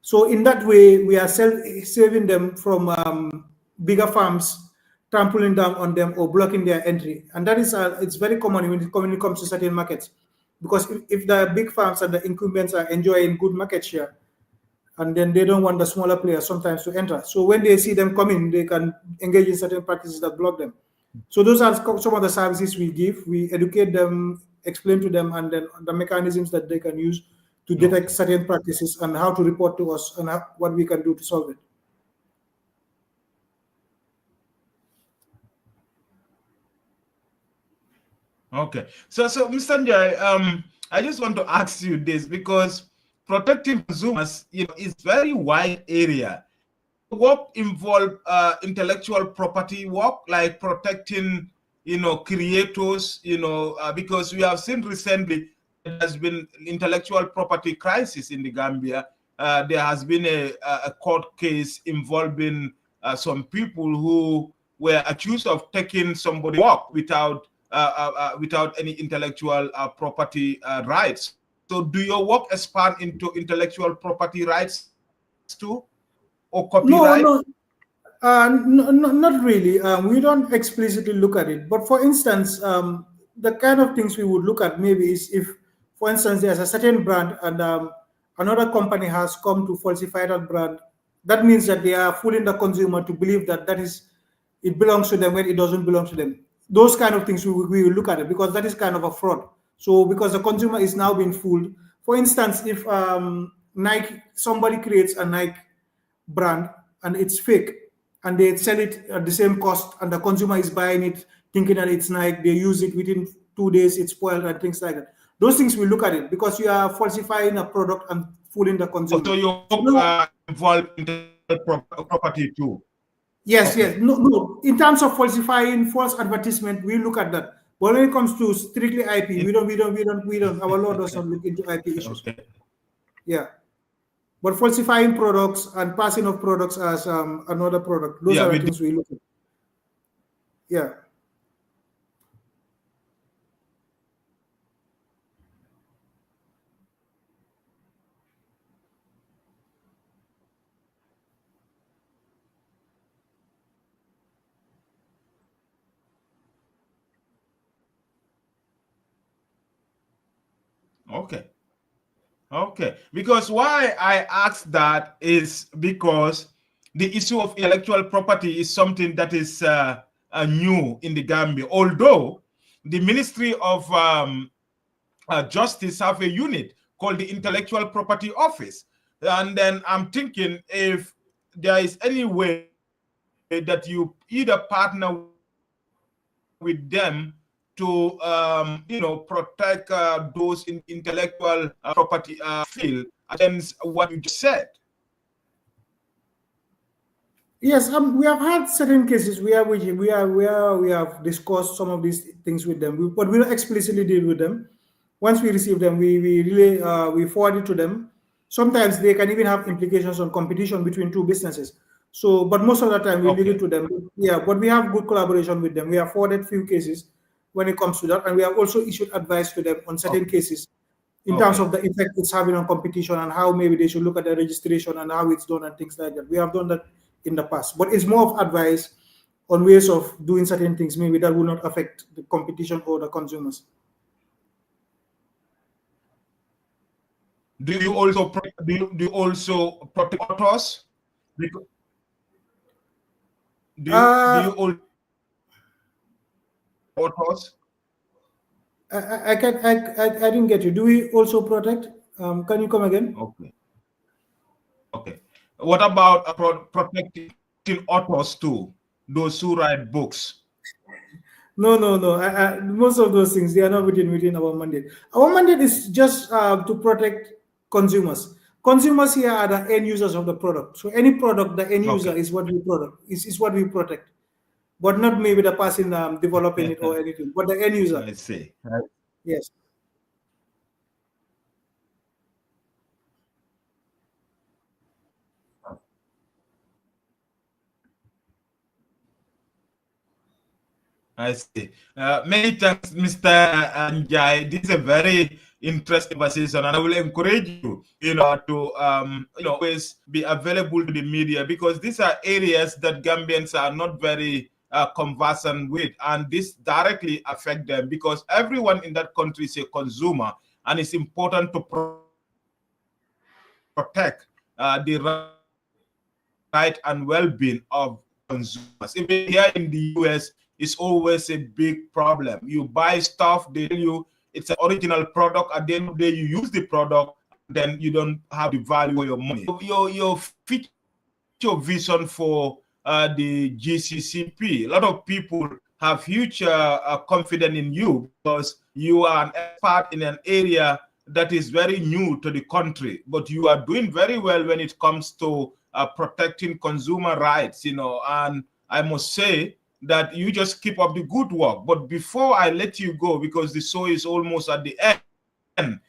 So in that way, we are saving them from bigger farms trampling down on them or blocking their entry. And that is it's very common when it comes to certain markets, because if the big farms and the incumbents are enjoying good market share, and then they don't want the smaller players sometimes to enter. So when they see them coming, they can engage in certain practices that block them. So those are some of the services we give. We educate them, explain to them, and then the mechanisms that they can use to detect certain practices and how to report to us and what we can do to solve it. Okay. So Mr. Njie, I just want to ask you this, because protecting consumers, is very wide area. Work involve intellectual property work, like protecting, creators, because we have seen recently there has been intellectual property crisis in the Gambia. There has been a court case involving some people who were accused of taking somebody's work without any intellectual property rights. So do your work expand into intellectual property rights too, or No, copyright? no, no, not really. We don't explicitly look at it. But for instance, the kind of things we would look at maybe is if, for instance, there's a certain brand and another company has come to falsify that brand. That means that they are fooling the consumer to believe that it belongs to them when it doesn't belong to them. Those kind of things we will look at it, because that is kind of a fraud. So because the consumer is now being fooled. For instance, if Nike, somebody creates a Nike brand and it's fake, and they sell it at the same cost, and the consumer is buying it thinking that it's Nike, they use it within 2 days, it's spoiled and things like that. Those things we look at it, because you are falsifying a product and fooling the consumer. So your book involved intellectual property too. Yes, yes. No. In terms of falsifying false advertisement, we look at that. But when it comes to strictly IP, we don't. Our law does not look into IP issues. Okay. Yeah. But falsifying products and passing of products as another product, those are the things we look at. Yeah. Okay. Because why I ask that is because the issue of intellectual property is something that is new in the Gambia. Although the Ministry of Justice have a unit called the Intellectual Property Office, and then I'm thinking if there is any way that you either partner with them to protect those in intellectual property field against what you just said. Yes, we have had certain cases where we have discussed some of these things with them, but we don't explicitly deal with them. Once we receive them, we forward it to them. Sometimes they can even have implications on competition between two businesses. So, but most of the time we leave it to them. Yeah, but we have good collaboration with them. We have forwarded few cases when it comes to that, and we have also issued advice to them on certain cases in terms of the effect it's having on competition and how maybe they should look at the registration and how it's done and things like that. We have done that in the past, but it's more of advice on ways of doing certain things maybe that will not affect the competition or the consumers. Do you also protect authors? Do you also authors? I didn't get you. Do we also protect? Can you come again? Okay. What about protecting authors too? Those who write books? No. Most of those things, they are not within our mandate. Our mandate is just to protect consumers. Consumers here are the end users of the product. So any product, the end user is what we is what we protect, but not maybe the person developing it or anything, but the end user. I see. Yes. I see. Many thanks, Mr. Njie. This is a very interesting conversation, and I will encourage you, to always be available to the media, because these are areas that Gambians are not very conversant with, and this directly affect them, because everyone in that country is a consumer, and it's important to protect the right and well-being of consumers. Even here in the US, it's always a big problem. You buy stuff, they tell you it's an original product. At the end of the day, you use the product, then you don't have the value of your money. Your future vision for the GCCP, a lot of people have huge confidence in you, because you are an expert in an area that is very new to the country, but you are doing very well when it comes to protecting consumer rights, and I must say that you just keep up the good work. But before I let you go, because the show is almost at the end,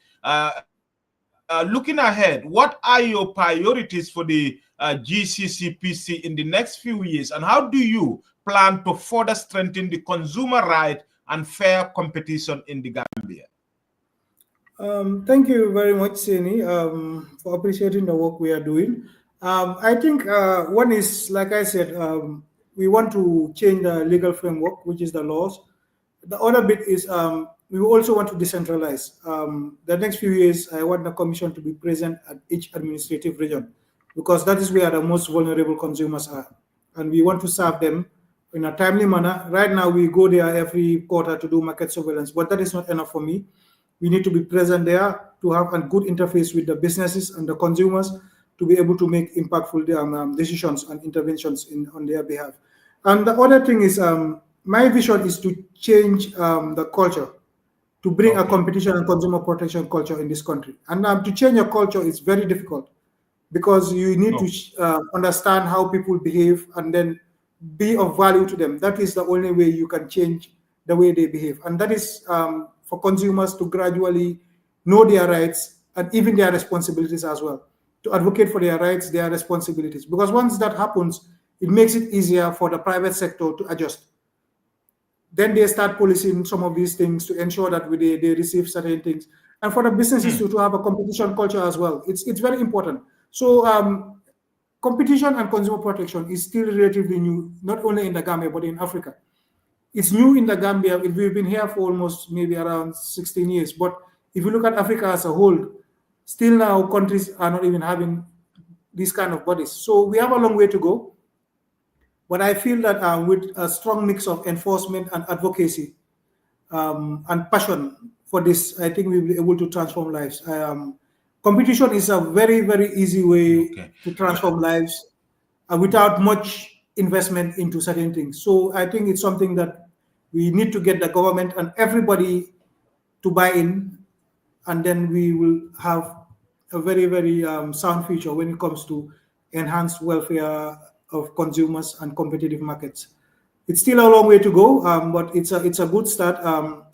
looking ahead, what are your priorities for the GCCPC in the next few years, and how do you plan to further strengthen the consumer right and fair competition in the Gambia? Thank you very much, Seni, for appreciating the work we are doing. I think one is, like I said, we want to change the legal framework, which is the laws. The other bit is we also want to decentralize. The next few years, I want the commission to be present at each administrative region, because that is where the most vulnerable consumers are. And we want to serve them in a timely manner. Right now, we go there every quarter to do market surveillance, but that is not enough for me. We need to be present there to have a good interface with the businesses and the consumers to be able to make impactful decisions and interventions on their behalf. And the other thing is, my vision is to change the culture, to bring a competition and consumer protection culture in this country. And to change a culture is very difficult, because you need to understand how people behave and then be of value to them. That is the only way you can change the way they behave. And that is for consumers to gradually know their rights and even their responsibilities as well, to advocate for their rights, their responsibilities. Because once that happens, it makes it easier for the private sector to adjust. Then they start policing some of these things to ensure that they receive certain things. And for the businesses to have a competition culture as well. It's very important. So competition and consumer protection is still relatively new, not only in the Gambia, but in Africa. It's new in the Gambia. We've been here for almost maybe around 16 years. But if you look at Africa as a whole, still now countries are not even having these kind of bodies. So we have a long way to go. But I feel that with a strong mix of enforcement and advocacy and passion for this, I think we'll be able to transform lives. Competition is a very, very easy way to transform lives without much investment into certain things. So I think it's something that we need to get the government and everybody to buy in, and then we will have a very, very sound future when it comes to enhanced welfare of consumers and competitive markets. It's still a long way to go, but it's a good start.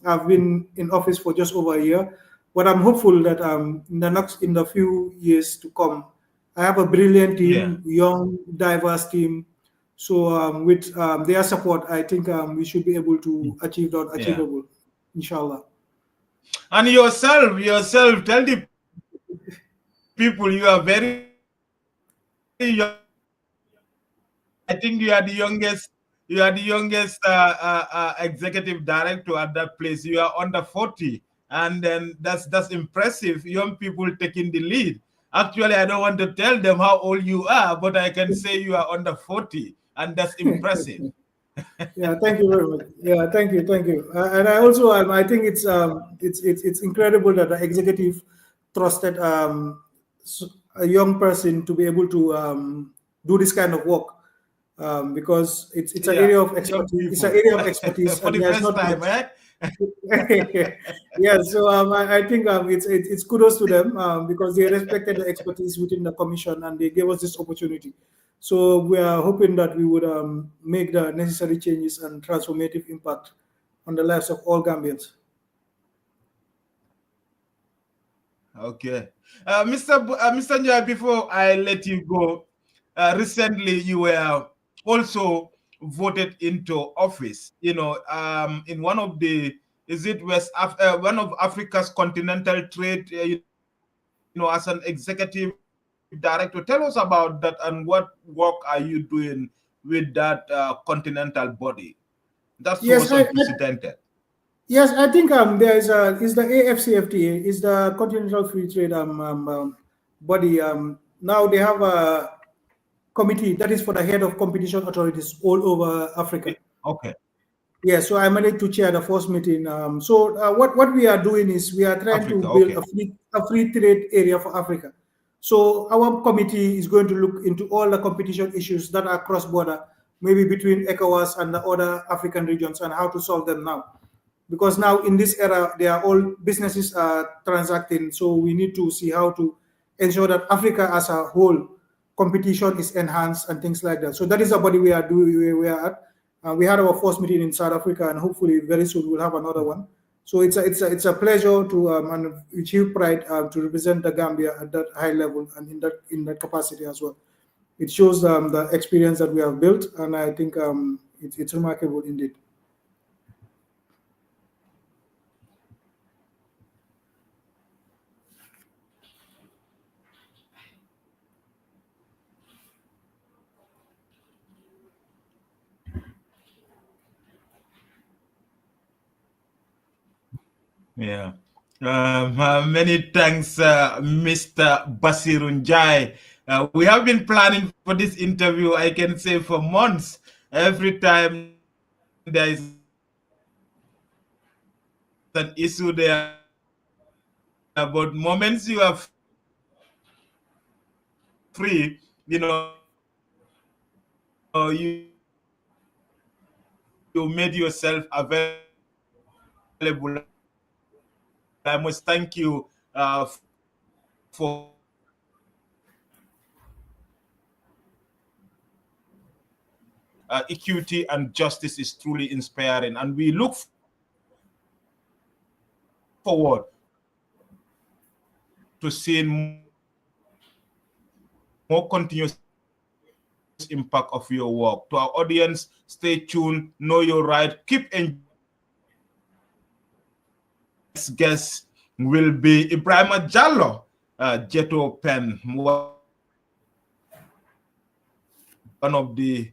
I've been in office for just over a year, but I'm hopeful that in the few years to come, I have a brilliant team, young, diverse team. So with their support, I think we should be able to achieve the achievable, inshallah. And yourself, tell the people you are very young. I think you are the youngest. You are the youngest executive director at that place. You are under 40, and then that's impressive. Young people taking the lead. Actually, I don't want to tell them how old you are, but I can say you are under 40, and that's impressive. Yeah, thank you very much. Yeah, thank you. And I also, I think it's incredible that the executive trusted a young person to be able to do this kind of work, because it's an area of expertise. It's an area of expertise for the first time, eh? Yeah, so I think it's kudos to them because they respected the expertise within the commission and they gave us this opportunity. So we are hoping that we would make the necessary changes and transformative impact on the lives of all Gambians. Okay, Mr. Njie, before I let you go, recently you were also voted into office. In one of the Is it one of Africa's continental trade, as an executive director? Tell us about that and what work are you doing with that continental body? That's so Yes, unprecedented. yes, I think there is the AFCFTA is the Continental Free Trade body. Now they have a committee that is for the head of competition authorities all over Africa. Okay. Yeah, so I managed to chair the first meeting. What we are doing is we are trying to Africa. build Okay. a free trade area for Africa. So our committee is going to look into all the competition issues that are cross border, maybe between ECOWAS and the other African regions, and how to solve them now. Because now in this era, they are all businesses are transacting. So we need to see how to ensure that Africa as a whole competition is enhanced and things like that. So that is the body we are doing. We are at. We had our first meeting in South Africa, and hopefully very soon we'll have another one. So it's a pleasure to and achieve pride to represent the Gambia at that high level and in that capacity as well. It shows the experience that we have built, and I think it's remarkable indeed. Yeah. Many thanks, Mr. Basiru Njie. We have been planning for this interview, I can say, for months. Every time there is an issue there, but moments you are free, you made yourself available. I must thank you for equity and justice is truly inspiring, and we look forward to seeing more continuous impact of your work. To our audience, stay tuned, know your right, keep enjoying. Next guest will be Ibrahima Jallo, Jeto Pen, one of the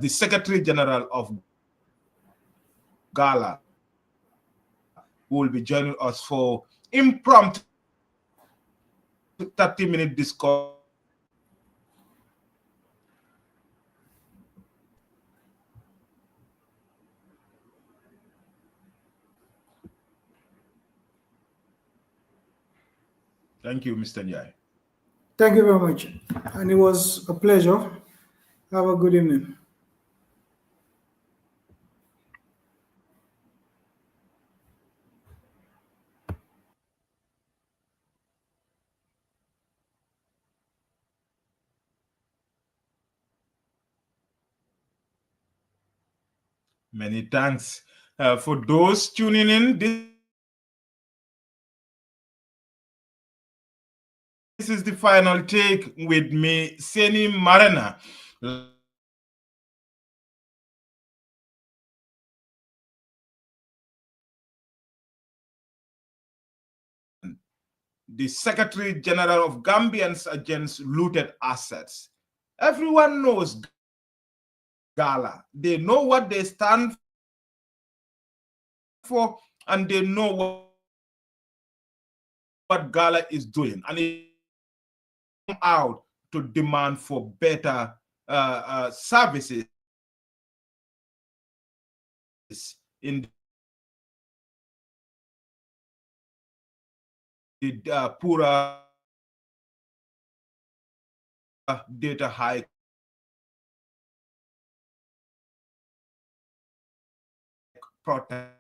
Secretary General of Gala, who will be joining us for impromptu 30-minute discussion. Thank you, Mr. Njie. Thank you very much, and it was a pleasure. Have a good evening. Many thanks. For those tuning in, this is the final take with me, Seni Marana. The Secretary General of Gambians against looted assets. Everyone knows Gala. They know what they stand for, and they know what Gala is doing. And it come out to demand for better services in the poorer data high protest.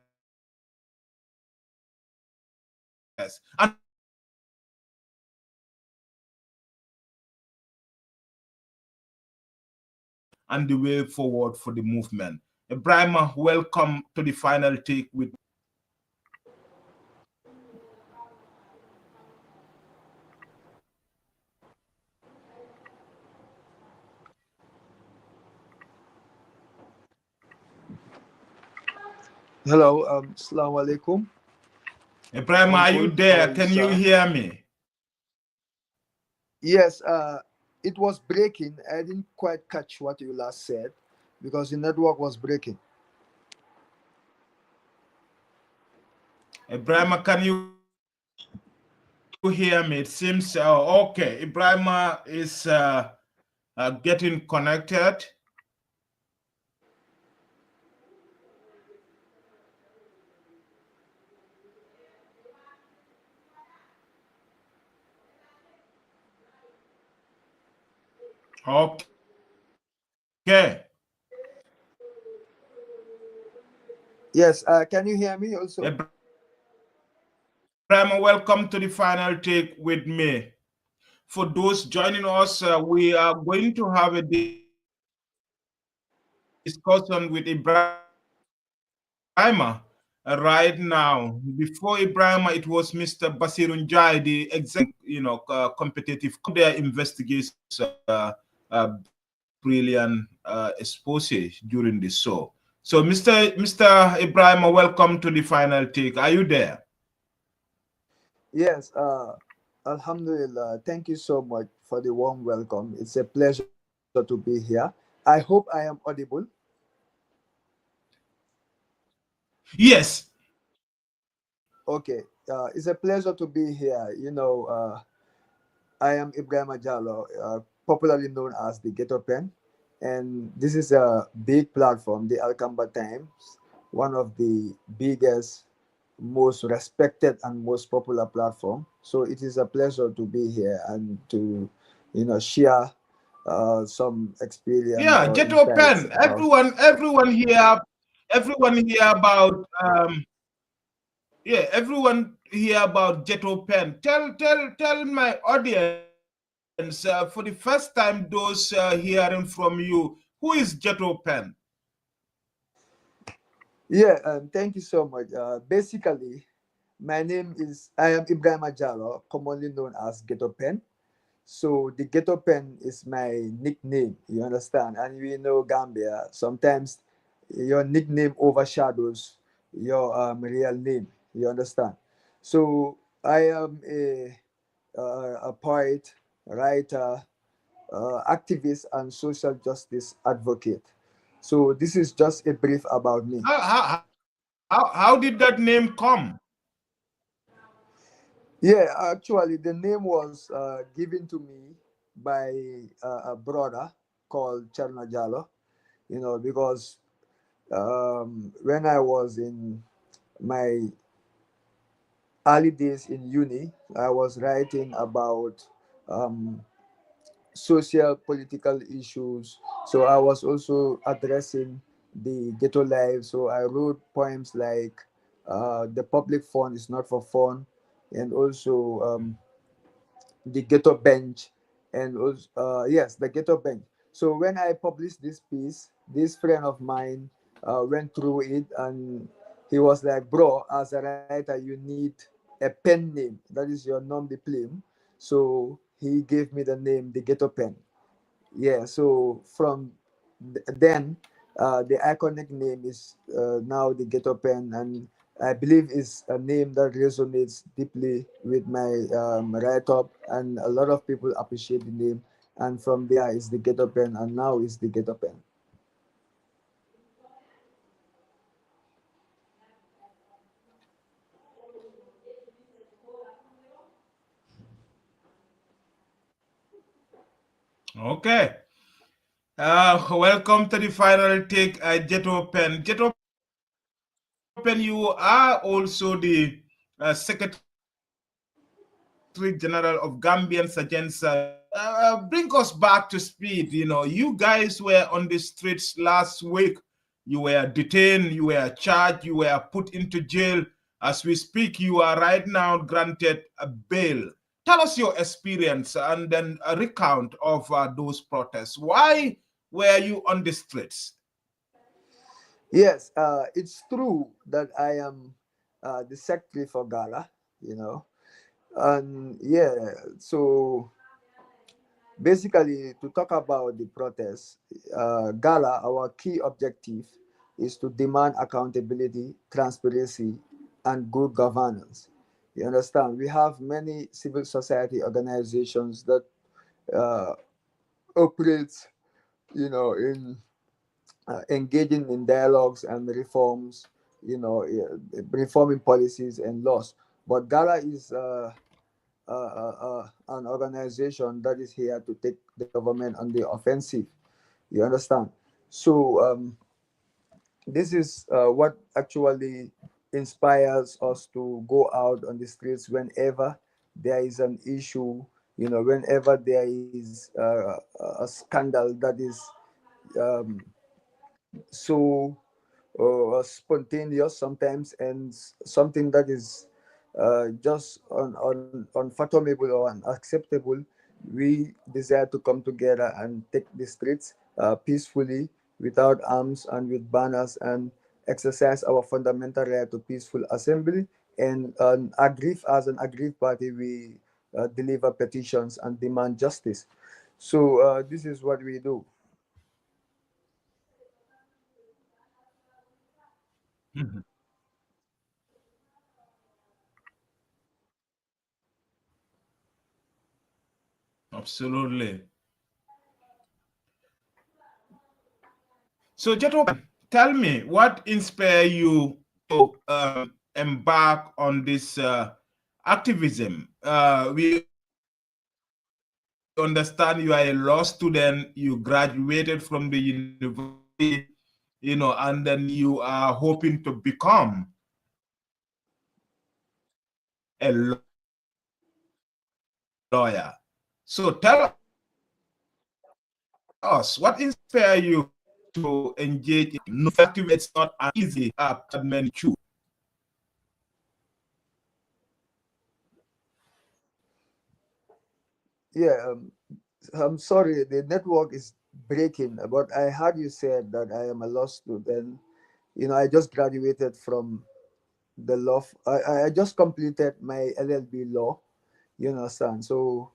And the way forward for the movement. Ibrahima, welcome to the final take with Hello, Assalamu alaikum. Ibrahim, I'm are you good. How are there? you, Can you sir? hear me? Yes, it was breaking. I didn't quite catch what you last said because the network was breaking. Ibrahim, can you hear me? It seems okay. Ibrahim is getting connected. Okay. Yes, can you hear me also? Ibrahim, welcome to the final take with me. For those joining us, we are going to have a discussion with Ibrahim right now. Before Ibrahim, it was Mr. Basiru Njie, the executive, competitive their investigations, brilliant expose during the show. So, Mr. Ibrahim, welcome to the final take. Are you there? Yes, Alhamdulillah. Thank you so much for the warm welcome. It's a pleasure to be here. I hope I am audible. Yes. Okay, it's a pleasure to be here. I am Ibrahim Ajalo, popularly known as the Ghetto Pen, and this is a big platform, the Alcamba Times, one of the biggest, most respected, and most popular platform. So it is a pleasure to be here and to, share some experience Yeah, or Jet insights Open. about. Everyone here about everyone here about Jet Open. Tell my audience for the first time, those hearing from you, who is Jet Open? Yeah, thank you so much. Basically, I am Ibrahim Ajalo, commonly known as Ghetto Pen. So the Ghetto Pen is my nickname, you understand? And we know Gambia, sometimes your nickname overshadows your real name, you understand? So I am a poet, writer, activist, and social justice advocate. So this is just a brief about me. How, how, how did that name come? Yeah, actually, the name was given to me by a brother called Charna Jalo, because when I was in my early days in uni, I was writing about um, social political issues. So I was also addressing the ghetto life. So I wrote poems like "The Public Fund is Not for Fun," and also the ghetto bench, and also, yes, the ghetto bench. So when I published this piece, this friend of mine went through it, and he was like, bro, as a writer you need a pen name, that is your nom de plume. So he gave me the name the ghetto pen. Yeah, so from then, the iconic name is now the Ghetto Pen, and I believe is a name that resonates deeply with my write-up, and a lot of people appreciate the name. And from there is the Ghetto Pen, and now is the Ghetto Pen. Okay. Welcome to the final take, Jet Open. Jet Open, you are also the Secretary General of Gambian Agents. Bring us back to speed. You guys were on the streets last week. You were detained, you were charged, you were put into jail. As we speak, you are right now granted a bail. Tell us your experience and then a recount of those protests. Why were you on the streets? Yes, it's true that I am the secretary for Gala, and yeah, so basically, to talk about the protest, Gala, our key objective is to demand accountability, transparency, and good governance. You understand? We have many civil society organizations that uh, operate, in engaging in dialogues and reforms, reforming policies and laws. But Gala is an organization that is here to take the government on the offensive. You understand? So this is what actually inspires us to go out on the streets whenever there is an issue, whenever there is a scandal that is um, so spontaneous sometimes, and something that is just unfathomable or unacceptable. We desire to come together and take the streets peacefully, without arms and with banners, and exercise our fundamental right to peaceful assembly. And as an aggrieved party, we deliver petitions and demand justice. So this is what we do. Mhm. Absolutely. So, gentlemen, tell me what inspired you to embark on this activism? We understand you are a law student, you graduated from the university, and then you are hoping to become a lawyer. So, tell us what inspired you to engage in no activism. It's not an easy many choose. Yeah, I'm sorry, the network is breaking, but I heard you said that I am a law student. I just graduated from the law. I just completed my LLB law, you understand? So,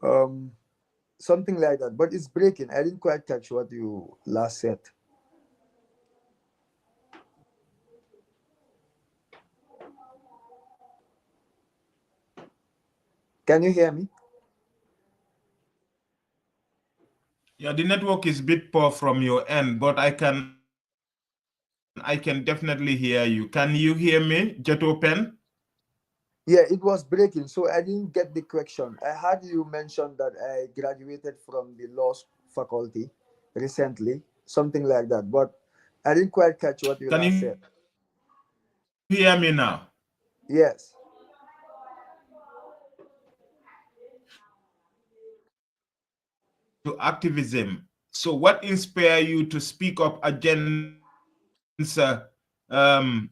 um, something like that, but it's breaking. I didn't quite catch what you last said. Can you hear me? Yeah, the network is a bit poor from your end, but I can definitely hear you. Can you hear me, Jeto Pen? Yeah, it was breaking, so I didn't get the question. I heard you mention that I graduated from the faculty recently, something like that, but I didn't quite catch what you Can last you said. hear me now? Yes. To activism. So, what inspired you to speak up against um,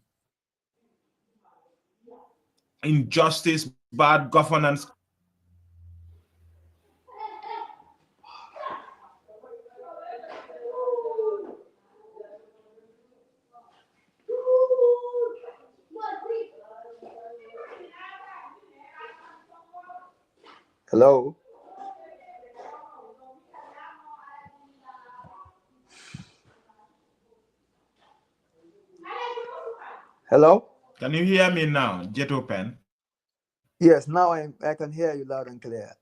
injustice, bad governance? Hello? Hello? Can you hear me now, Jeto Pen? Yes, now I can hear you loud and clear.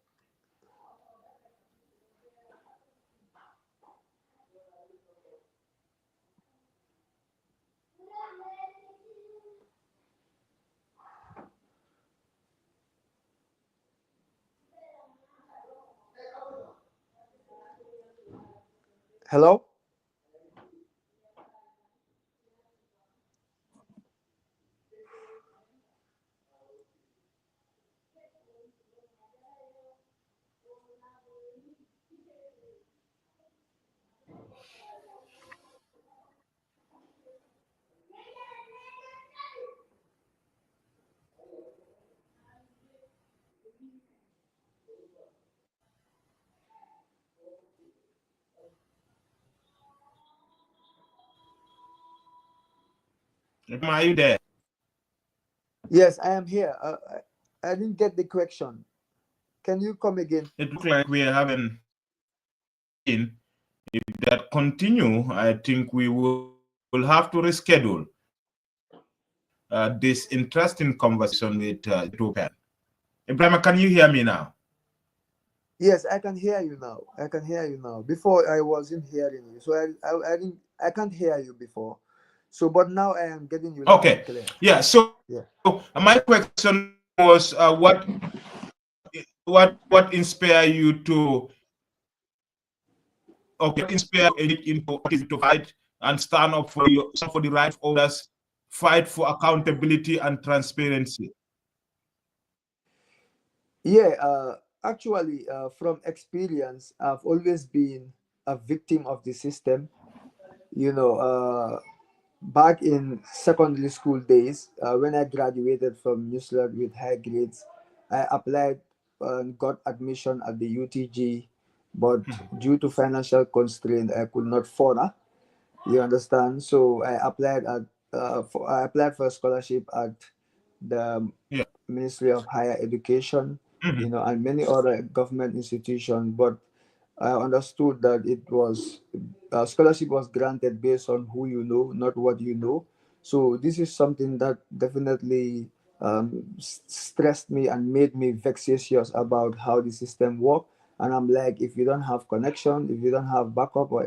Hello? Are you there? Yes, I am here. I didn't get the question. Can you come again? It looks like we are having. If that continue, I think we will will have to reschedule this interesting conversation with Ethiopian. Ibrahim, can you hear me now? Yes, I can hear you now. I can hear you now. Before I wasn't hearing you, so I can't hear you before. So, but now I am getting you loud and Okay. clear. Yeah. So Yeah. my question was, what inspire you to inspire into to fight and stand up for for the right of others, fight for accountability and transparency? Yeah, actually, from experience, I've always been a victim of the system. You know, back in secondary school days, when I graduated from Newslet with high grades, I applied and got admission at the UTG, but due to financial constraint, I could not further. You understand? So I applied for a scholarship at the Yeah. Ministry of Higher Education, Mhm. and many other government institutions. But I understood that it was scholarship was granted based on who you know, not what you know. So this is something that definitely stressed me and made me vexatious about how the system works. And I'm like, if you don't have connection, if you don't have backup or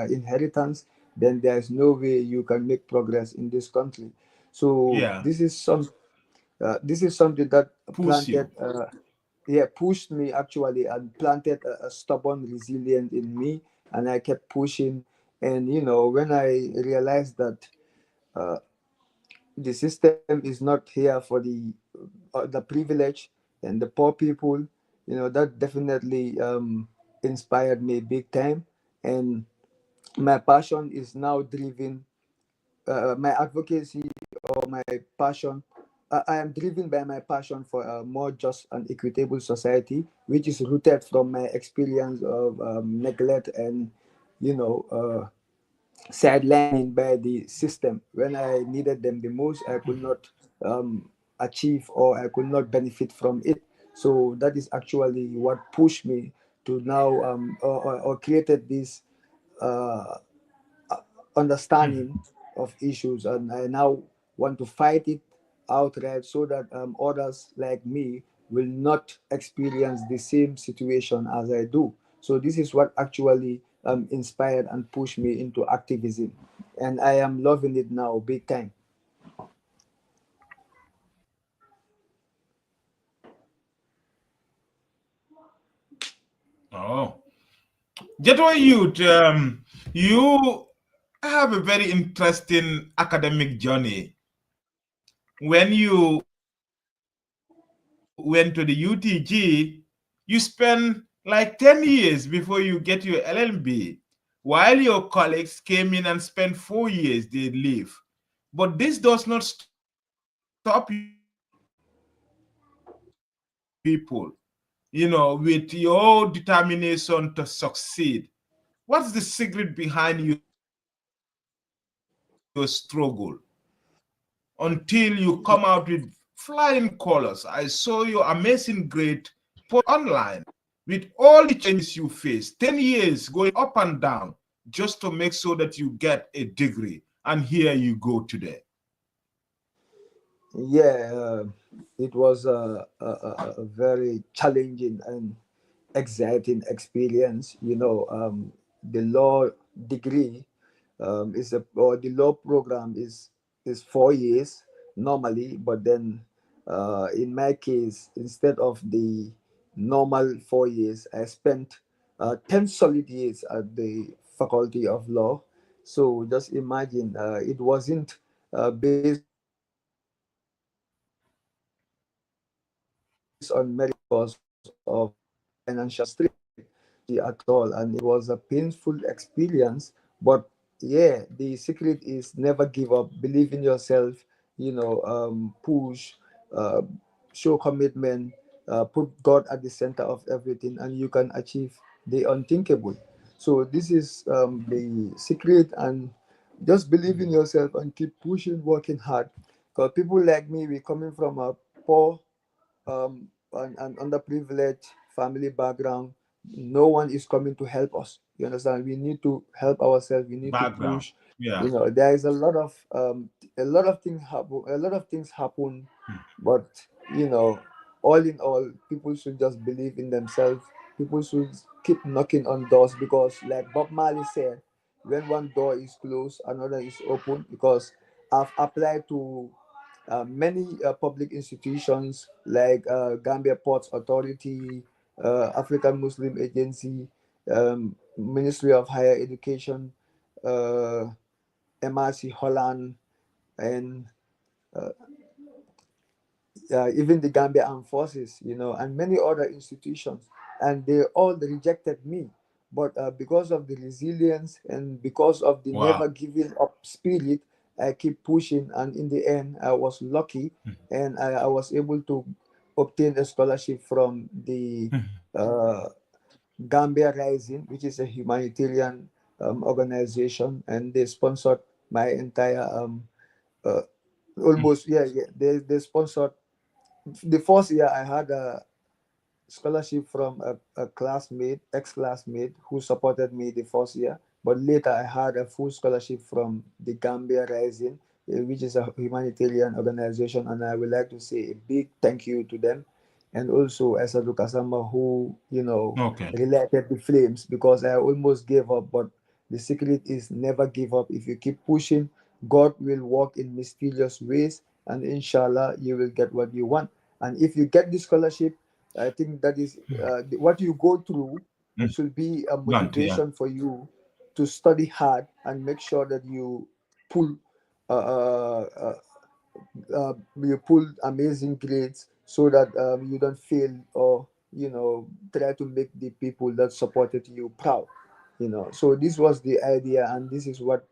inheritance, then there is no way you can make progress in this country. So Yeah. this is something that Push you. pushed me actually and planted a stubborn resilience in me, and I kept pushing. And when I realized that uh, the system is not here for the privileged and the poor people, that definitely inspired me big time. And my passion is now driven, my advocacy or my passion, I am driven by my passion for a more just and equitable society, which is rooted from my experience of neglect and, sidelining by the system. When I needed them the most, I could not achieve or I could not benefit from it. So that is actually what pushed me to now or created this uh, understanding of issues, and I now want to fight it outright so that others like me will not experience the same situation as I do. So this is what actually inspired and pushed me into activism, and I am loving it now big time. Oh, Jetwa Youth, you have a very interesting academic journey. When you went to the UTG, you spent like 10 years before you get your LLB, while your colleagues came in and spent 4 years, they leave. But this does not stop people, with your determination to succeed. What's the secret behind your struggle until you come out with flying colors? I saw your amazing grade post online with all the changes you faced, 10 years going up and down just to make sure that you get a degree. And here you go today. Yeah, it was a very challenging and exciting experience. The law degree or the law program is 4 years normally, but then in my case, instead of the normal 4 years, I spent 10 solid years at the Faculty of Law. So just imagine, it wasn't based on merit because of financial constraint at all, and it was a painful experience. But yeah, the secret is never give up, believe in yourself, push, uh, show commitment, put God at the center of everything, and you can achieve the unthinkable. So this is the secret, and just believe in yourself and keep pushing, working hard, because people like me, we coming from a poor and underprivileged family background. No one is coming to help us. You understand? We need to help ourselves. We need to Background. push. Yeah. There is a lot of things happen. A lot of things happen, but all in all, people should just believe in themselves. People should keep knocking on doors, because, like Bob Marley said, when one door is closed, another is open. Because I've applied to many public institutions like Gambia Ports Authority, African Muslim Agency, Ministry of Higher Education, MRC Holland, and even the Gambia Armed Forces, and many other institutions, and they all rejected me. But because of the resilience and because of the Wow. never giving up spirit, I keep pushing, and in the end, I was lucky, and I was able to obtain a scholarship from the uh, Gambia Rising, which is a humanitarian organization, and they sponsored my entire uh, almost, yeah, they sponsored the first year. I had a scholarship from a classmate, ex-classmate, who supported me the first year. But later I had a full scholarship from the Gambia Rising, which is a humanitarian organization, and I would like to say a big thank you to them. And also Esadu Kasamba, who, Okay. related the flames, because I almost gave up. But the secret is never give up. If you keep pushing, God will work in mysterious ways, and inshallah, you will get what you want. And if you get the scholarship, I think that is what you go through. It should be a Blunt, yeah. motivation for you to study hard and make sure that you pull uh, uh, you pull amazing grades, so that you don't fail, or try to make the people that supported you proud. So this was the idea, and this is what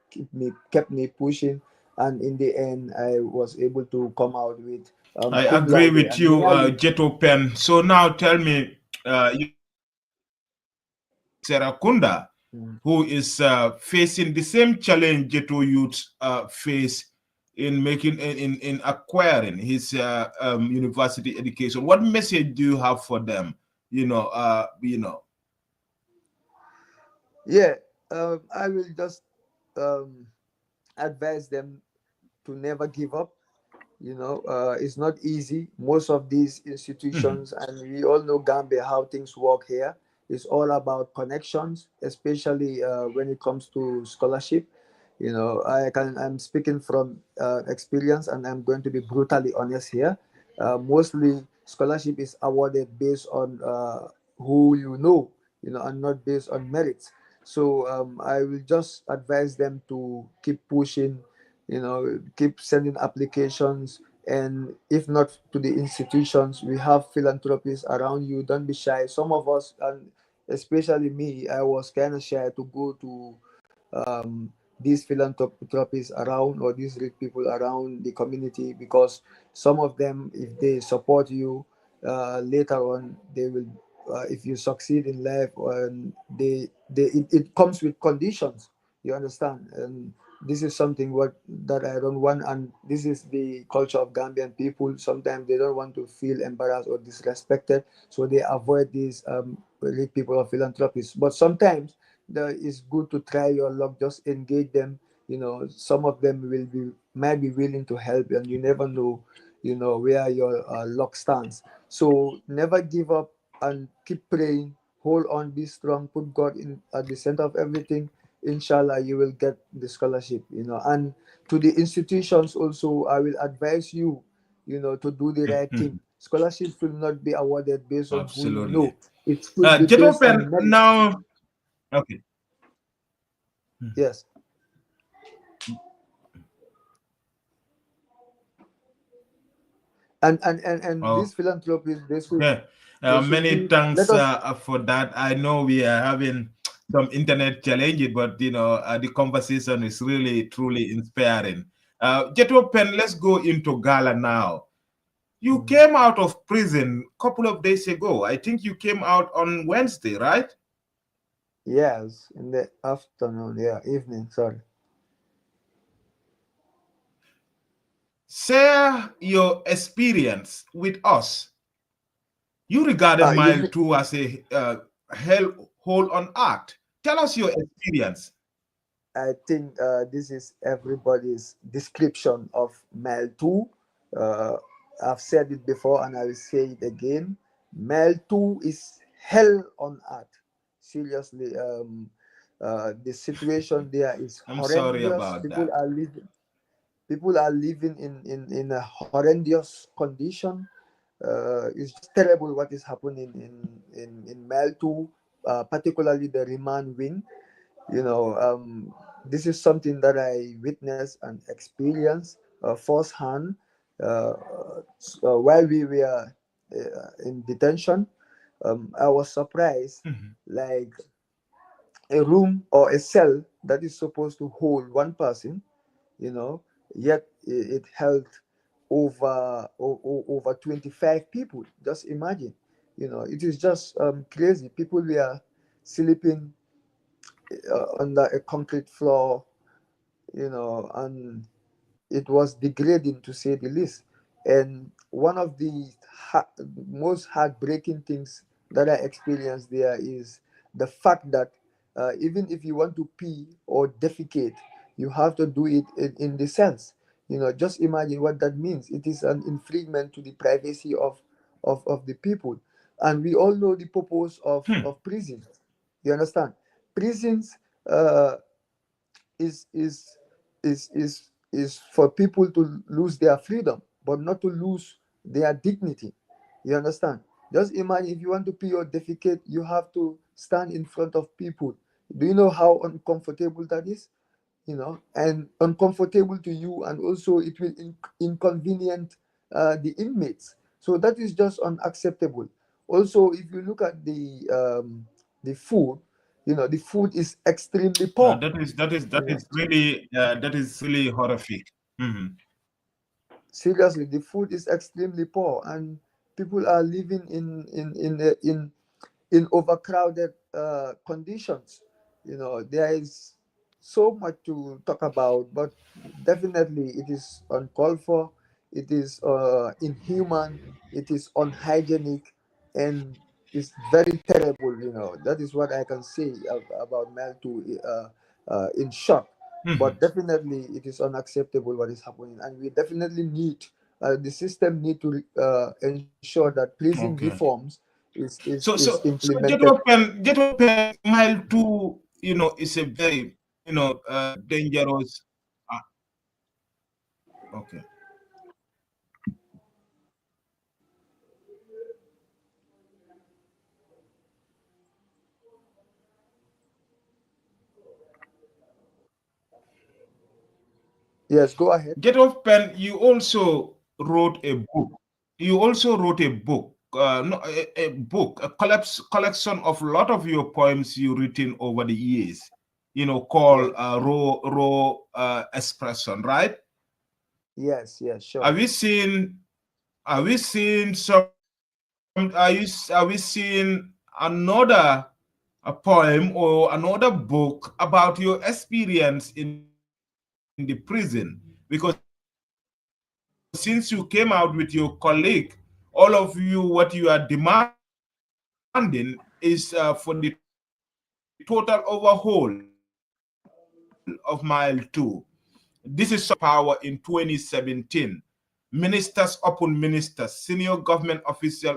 kept me pushing. And in the end, I was able to come out with I cum agree laude. with And you, nearly, Jeto Pen. So now tell me, Serakunda, who is facing the same challenge Jeto youth face in making in acquiring his university education. What message do you have for them? yeah, I will just advise them to never give up. It's not easy. Most of these institutions, and we all know Gambia, how things work here. It's all about connections, especially when it comes to scholarship. I'm speaking from experience, and I'm going to be brutally honest here. Mostly scholarship is awarded based on who and not based on merits. So I will just advise them to keep pushing, keep sending applications. And if not to the institutions, we have philanthropists around you. Don't be shy. Some of us, and especially me, I was kind of shy to go to these philanthropists around, or these rich people around the community, because some of them, if they support you, later on they will, if you succeed in life, and it comes with conditions, you understand. And this is something that I don't want, and this is the culture of Gambian people. Sometimes they don't want to feel embarrassed or disrespected, so they avoid these rich people or philanthropists. But sometimes it's good to try your luck. Just engage them. Some of them might be willing to help, and you never know, where your luck stands. So never give up, and keep praying. Hold on, be strong. Put God in at the center of everything. Inshallah, you will get the scholarship. And to the institutions also, I will advise you, to do the right thing. Scholarships will not be awarded based on who you Absolutely. know. It should be Jeto based Pen, on merit. now, okay. Yes. And Oh, these philanthropists, yeah. they should Many be, let thanks us. for that. I know we are having some internet challenges, but the conversation is really truly inspiring. Jeto Pen, let's go into Gala now. You came out of prison a couple of days ago. I think you came out on Wednesday, right? Yes, in the afternoon, yeah, evening, sorry. Share your experience with us. You regarded You Mile mean, 2 as a hell hole on earth. Tell us your experience. I think this is everybody's description of Mile 2. Uh, I've said it before and I will say it again. Mile 2 is hell on earth. Seriously, the situation there is I'm sorry horrendous. about that. People are living in a horrendous condition. It's just terrible what is happening in Mile 2, particularly the remand wing. You know, this is something that I witnessed and experienced firsthand uh, while we were in detention. I was surprised, Mhm. like a room or a cell that is supposed to hold one person, you know, yet it held over 25 people. Just imagine, you know, it is just crazy. People were sleeping under a concrete floor, you know, and it was degrading to say the least. And one of the most heartbreaking things that I experienced there is the fact that even if you want to pee or defecate, you have to do it in the sense. You know, just imagine what that means. It is an infringement to the privacy of the people. And we all know the purpose Hmm. of prisons. You understand? Prisons uh, is is is for people to lose their freedom, but not to lose their dignity. You understand? Just imagine if you want to pee or defecate, you have to stand in front of people. Do you know how uncomfortable that is? You know, and uncomfortable to you, and also it will inconvenient the inmates. So that is just unacceptable. Also, if you look at the food, you know, the food is extremely poor. That You know, is really horrific. Mhm. seriously, the food is extremely poor, and people are living in overcrowded conditions. You know, there is so much to talk about, but definitely it is uncalled for. It is inhuman. It is unhygienic, and it's very terrible. You know, that is what I can say about Mel 2 in short. Mhm. But definitely, it is unacceptable what is happening, and we definitely need the system need to ensure that prison Okay. reforms is So implemented. Jet Open Mile 2, is a very, dangerous. Ah, okay. Yes, go ahead. Jet Open, you also wrote a book. You also wrote a book. No, a book, collection of a lot of your poems you written over the years. Called Yes, Raw Expression, right? yes, sure. Have you seen? Have we seen some? Are we seeing another a poem or another book about your experience in the prison? Because since you came out with your colleague, all of you, what you are demanding is for the total overhaul of Mile 2. This is something you have power in 2017. Ministers upon ministers, senior government official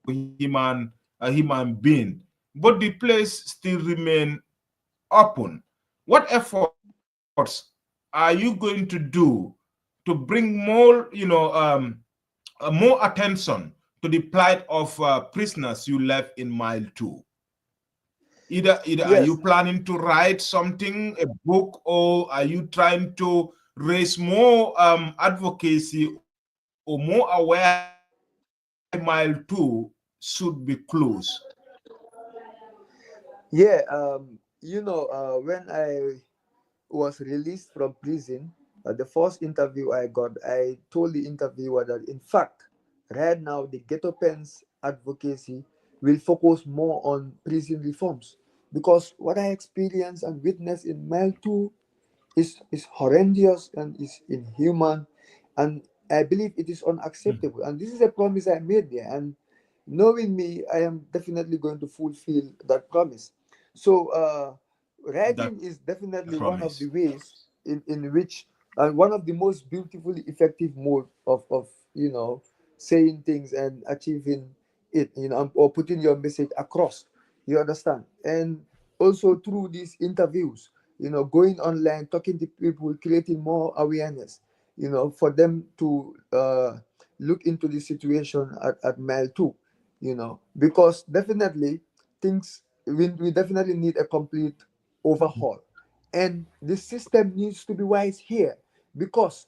or human being, but the place still remain open. What efforts are you going to do to bring more, more attention to the plight of prisoners you left in Mile 2? Either are Yes, you planning to write something, a book, or are you trying to raise more advocacy or more awareness why Mile 2 should be closed? yeah. You know, when I was released from prison, the first interview I got, I told the interviewer that, in fact, right now the Ghetto Pens advocacy will focus more on prison reforms, because what I experienced and witnessed in Mile 2 is horrendous and is inhuman, and I believe it is Mhm. unacceptable. And this is a promise I made there, and knowing me, I am definitely going to fulfill that promise. So writing is definitely one of promise. the ways in which, and one of the most beautifully effective mode of saying things and achieving it, or putting your message across. You understand? And also through these interviews, going online, talking to people, creating more awareness, for them to look into the situation at mile two, because definitely things, we definitely need a complete overhaul, and the system needs to be wise here, because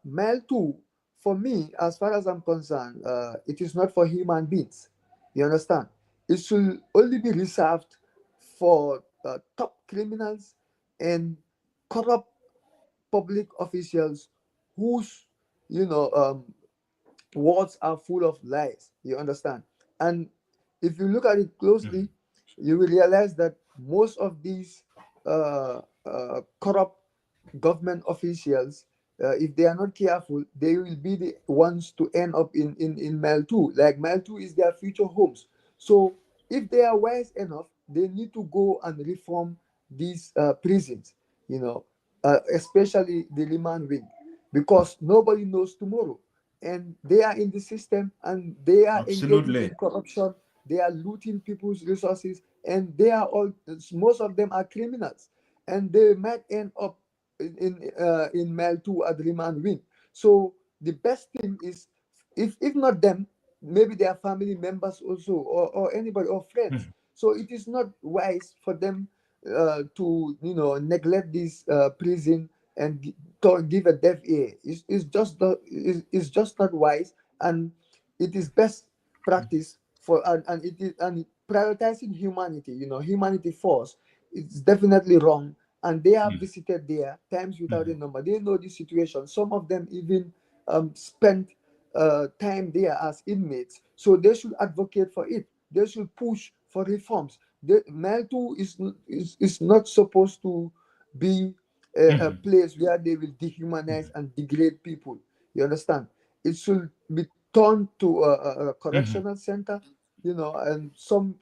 mile two, for me, as far as I'm concerned, it is not for human beings. You understand? It should only be reserved for top criminals and corrupt public officials whose, you know um, words are full of lies. You understand? And if you look at it closely, you will realize that most of these corrupt government officials, if they are not careful, they will be the ones to end up in mile two. Like mile two is their future homes. So if they are wise enough, they need to go and reform these prisons, especially the remand wing, because nobody knows tomorrow, and they are in the system and they are engaging Absolutely. in corruption. They are looting people's resources, and they are all, most of them are criminals, and they might end up in mile two at remand wing. So the best thing is, if not them, maybe their family members also, or anybody, or friends. So it is not wise for them to neglect this prison and to give a deaf ear. It's just not wise, and it is best practice for, and it is, and prioritizing humanity, humanity first. It's definitely wrong, and they have visited there times without a number. They know the situation. Some of them even spent time there as inmates, so they should advocate for it. They should push for reforms. Mile 2 is not supposed to be a place where they will dehumanize and degrade people. You understand? It should be turned to a correctional center, and some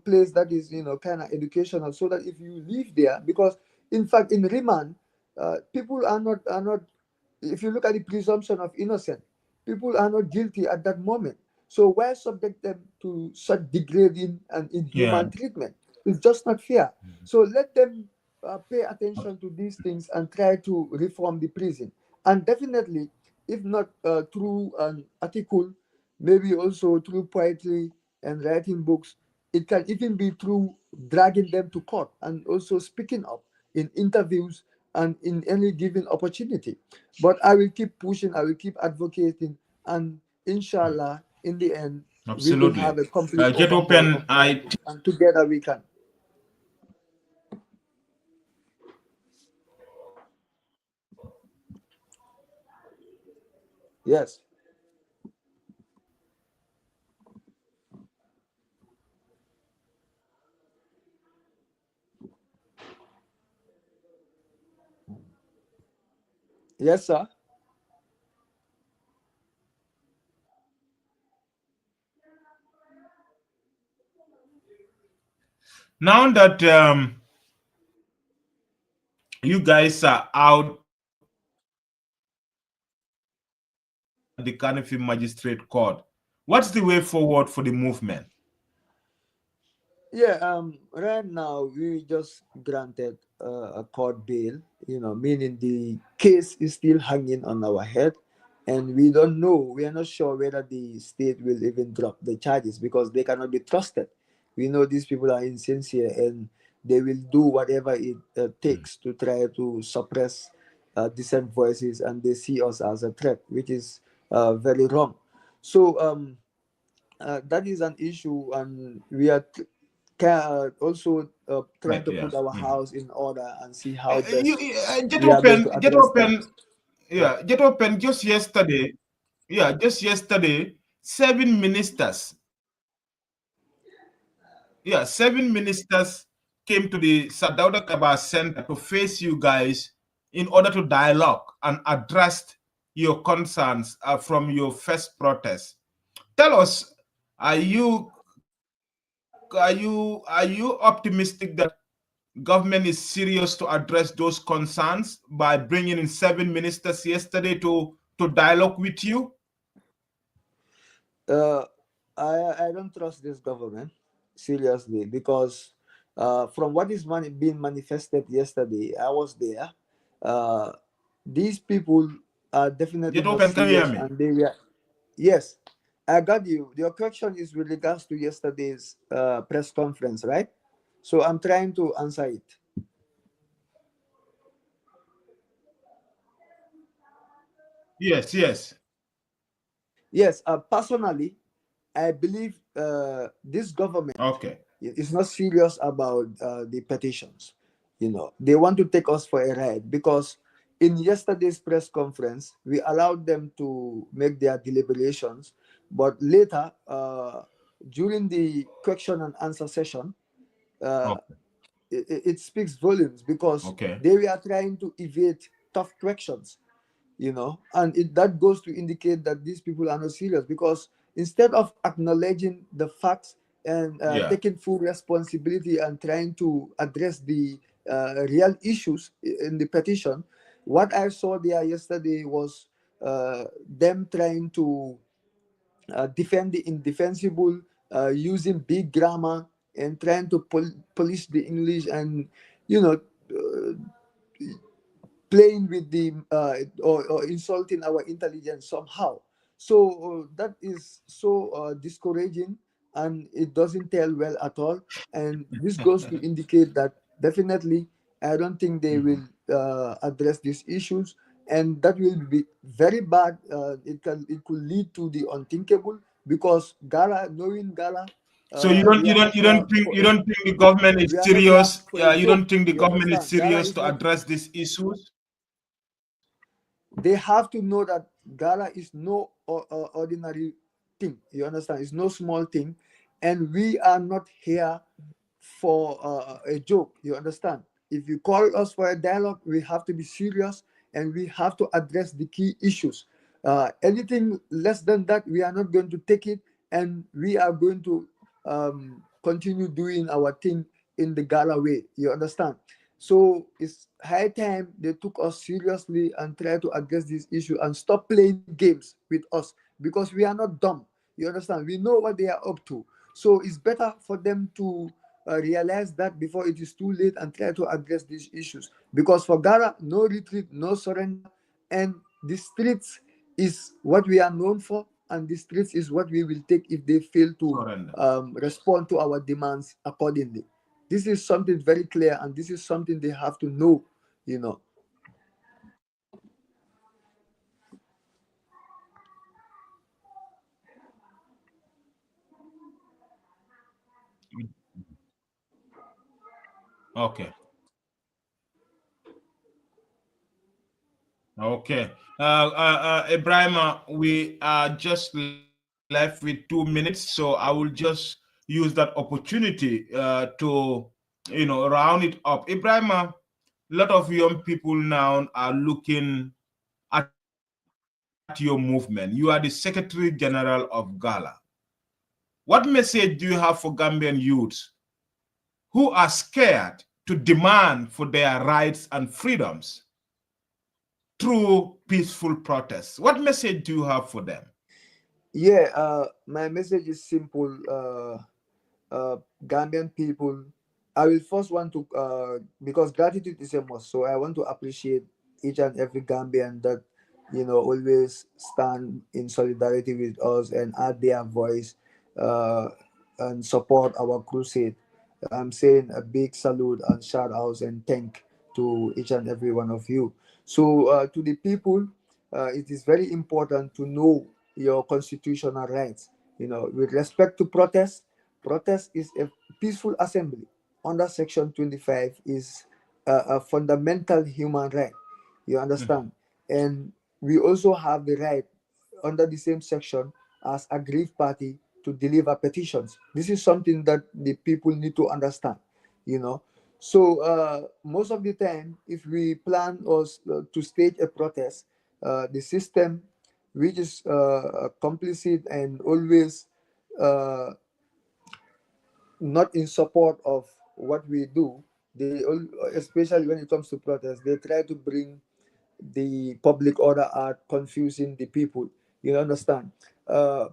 place that is, kind of educational, so that if you live there, because in fact in remand, people are not, if you look at the presumption of innocence, people are not guilty at that moment. So why subject them to such degrading and Yeah. inhuman treatment? It's just not fair. So let them pay attention to these things and try to reform the prison. And definitely, if not through an article, maybe also through poetry and writing books, it can even be through dragging them to court and also speaking up in interviews and in any given opportunity. But I will keep pushing, I will keep advocating, and inshallah, in the end, we will have Absolutely. a complete Get overhaul open. of Malto, and together we can. Yes. Yes, sir. Now that you guys are out at the Kanifi Magistrate Court, what's the way forward for the movement? Yeah, right now we just granted a court bail, meaning the case is still hanging on our head, and we don't know, we are not sure whether the state will even drop the charges, because they cannot be trusted. We know these people are insincere, and they will do whatever it takes to try to suppress dissent voices, and they see us as a threat, which is very wrong. So that is an issue, and we are also trying Right, to yeah. put our house in order and see how best Get we are going to open, get address that. open, Yeah. yeah, get open just yesterday. Yeah, just yesterday, 7 ministers. Yeah, 7 ministers came to the Sadauda Kaba Center to face you guys in order to dialogue and address your concerns from your first protest. Tell us, are you are you optimistic that government is serious to address those concerns by bringing in 7 ministers yesterday to dialogue with you? Uh, I don't trust this government seriously because from what is being manifested yesterday, I was there. Uh, these people are definitely Get not open, can you hear serious, me? and they were. Yes, I got you. Your question is with regards to yesterday's press conference, right? So I'm trying to answer it. Yes, yes. Yes, personally, I believe this government Okay. is not serious about the petitions. They want to take us for a ride because in yesterday's press conference, we allowed them to make their deliberations, but later, during the question and answer session, uh, Okay. it speaks volumes because Okay. they were trying to evade tough questions, and that goes to indicate that these people are not serious because instead of acknowledging the facts and Yeah. taking full responsibility and trying to address the real issues in the petition, what I saw there yesterday was them trying to defend the indefensible, using big grammar and trying to polish the English and you know uh, playing with the or insulting our intelligence somehow. So that is so discouraging, and it doesn't tell well at all. And this goes to indicate that definitely I don't think they will Mhm. address these issues, and that will be very bad. It could lead to the unthinkable because Gala, knowing Gala, So you we don't you are don't not you here don't think for you don't think the government is we are not here serious? for a You joke. don't think the You government is understand? Gala serious is to not. address these issues? They have to know that Gala is no ordinary thing. You understand? It's no small thing, and we are not here for a joke. You understand? If you call us for a dialogue, we have to be serious and we have to address the key issues. Anything less than that, we are not going to take it, and we are going to continue doing our thing in the Gala way. You understand? So it's high time they took us seriously and try to address this issue and stop playing games with us because we are not dumb. You understand? We know what they are up to. So it's better for them to realize that before it is too late and try to address these issues. Because for Gara, no retreat, no surrender, and the streets is what we are known for, and the streets is what we will take if they fail to Surrender. respond to our demands accordingly. This is something very clear, and this is something they have to know, you know. Okay. Okay. Ibrahim, we are just left with 2 minutes, so I will just use that opportunity to round it up. Ibrahim, a lot of young people now are looking at your movement. You are the Secretary General of Gala. What message do you have for Gambian youths who are scared to demand for their rights and freedoms through peaceful protests? What message do you have for them? Yeah, my message is simple. Gambian people, I will first want to, because gratitude is a must. So I want to appreciate each and every Gambian that, always stand in solidarity with us and add their voice uh, and support our crusade. I'm saying a big salute and shout outs and thank to each and every one of you. So to the people, it is very important to know your constitutional rights. With respect to protest is a peaceful assembly under Section 25 is a fundamental human right. You understand? And we also have the right under the same section as aggrieved party to deliver petitions. This is something that the people need to understand, you know. So most of the time, if we plan to stage a protest, the system, which is complicit and always uh, not in support of what we do. Especially when it comes to protests, they try to bring the public order are confusing the people. You understand?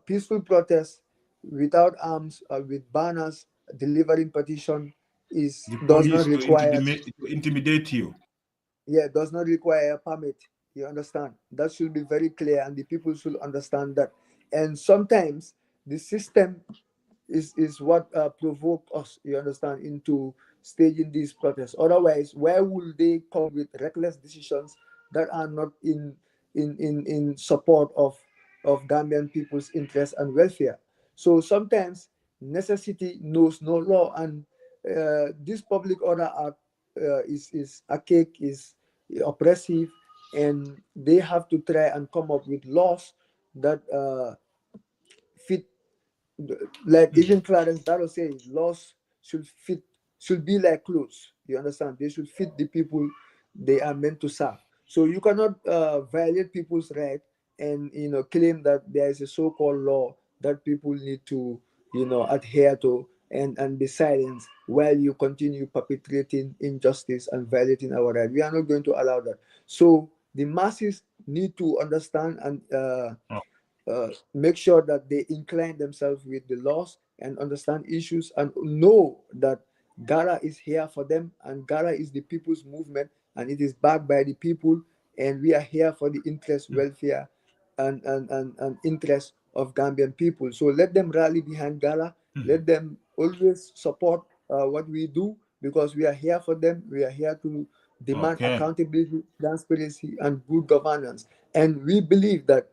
Peaceful protest without arms, with banners, delivering petition The does not police require, to intimidate you. yeah, does not require a permit. You understand? That should be very clear, and the people should understand that. And sometimes the system is what provoke us, you understand, into staging these protests. Otherwise, where will they come with reckless decisions that are not in support of Gambian people's interests and welfare? So sometimes necessity knows no law, and this public order act is archaic, is oppressive, and they have to try and come up with laws that fit, like even Clarence Darrow says, laws should be like clothes. You understand? They should fit the people they are meant to serve. So you cannot violate people's right and claim that there is a so-called law that people need to adhere to and be silenced while you continue perpetrating injustice and violating our right. We are not going to allow that. So the masses need to understand and make sure that they incline themselves with the laws and understand issues and know that Gara is here for them, and Gara is the people's movement, and it is backed by the people, and we are here for the interest, welfare, and interest of Gambian people. So let them rally behind Gara. Let them always support what we do, because we are here for them. We are here to demand Okay. accountability, transparency, and good governance. And we believe that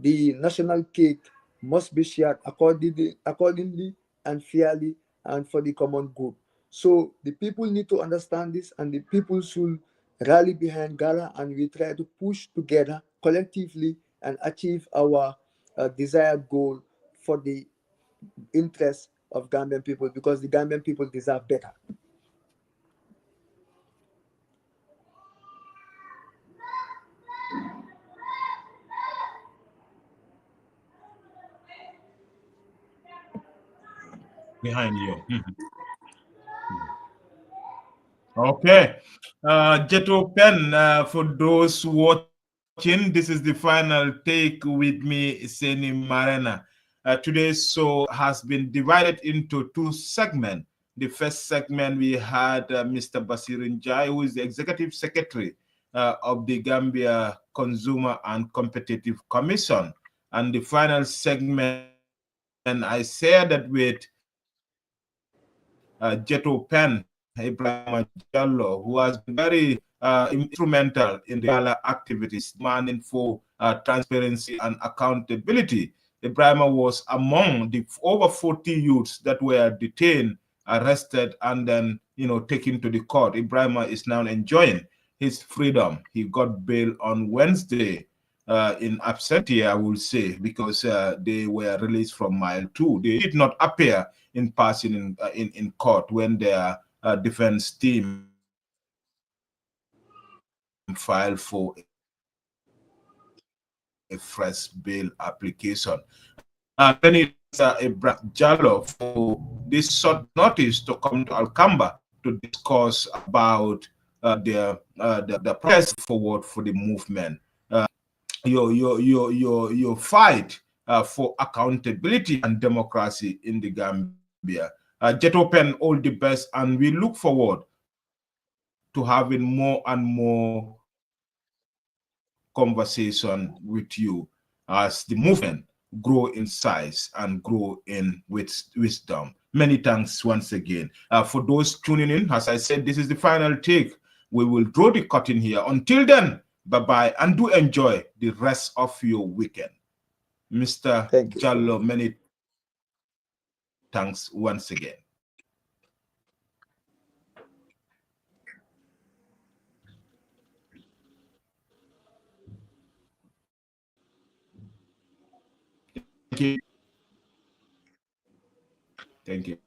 the national cake must be shared accordingly and fairly and for the common good. So the people need to understand this, and the people should rally behind Gala, and we try to push together collectively and achieve our desired goal for the interest of Gambian people, because the Gambian people deserve better. Behind you. Okay. Jeto Pen, for those watching, this is the final take with me, Seni Marena. Today's show has been divided into two segments. The first segment, we had Mr. Basiru Njie, who is the Executive Secretary of the Gambia Consumer and Competitive Commission. And the final segment, I shared that with Jeto Pen, Ibrahim Jallo, who has been very instrumental in the Gala activities, demanding for transparency and accountability. Ibrahim was among the over 40 youths that were detained, arrested, and then taken to the court. Ibrahim is now enjoying his freedom. He got bail on Wednesday in absentia, I will say, because they were released from mile 2. They did not appear in person in court when their defense team filed for a fresh bail application. Then it's Jallo for this short notice to come to Alcamba to discuss about the press forward for the movement. Your fight for accountability and democracy in the Gambia. Jet Open, all the best, and we look forward to having more and more conversation with you as the movement grow in size and grow in wisdom. Many thanks once again. For those tuning in, as I said, this is the final take. We will draw the curtain here. Until then, bye-bye, and do enjoy the rest of your weekend. Mr. Thank you so Jallo, much. many thanks once again. Thank you. Thank you.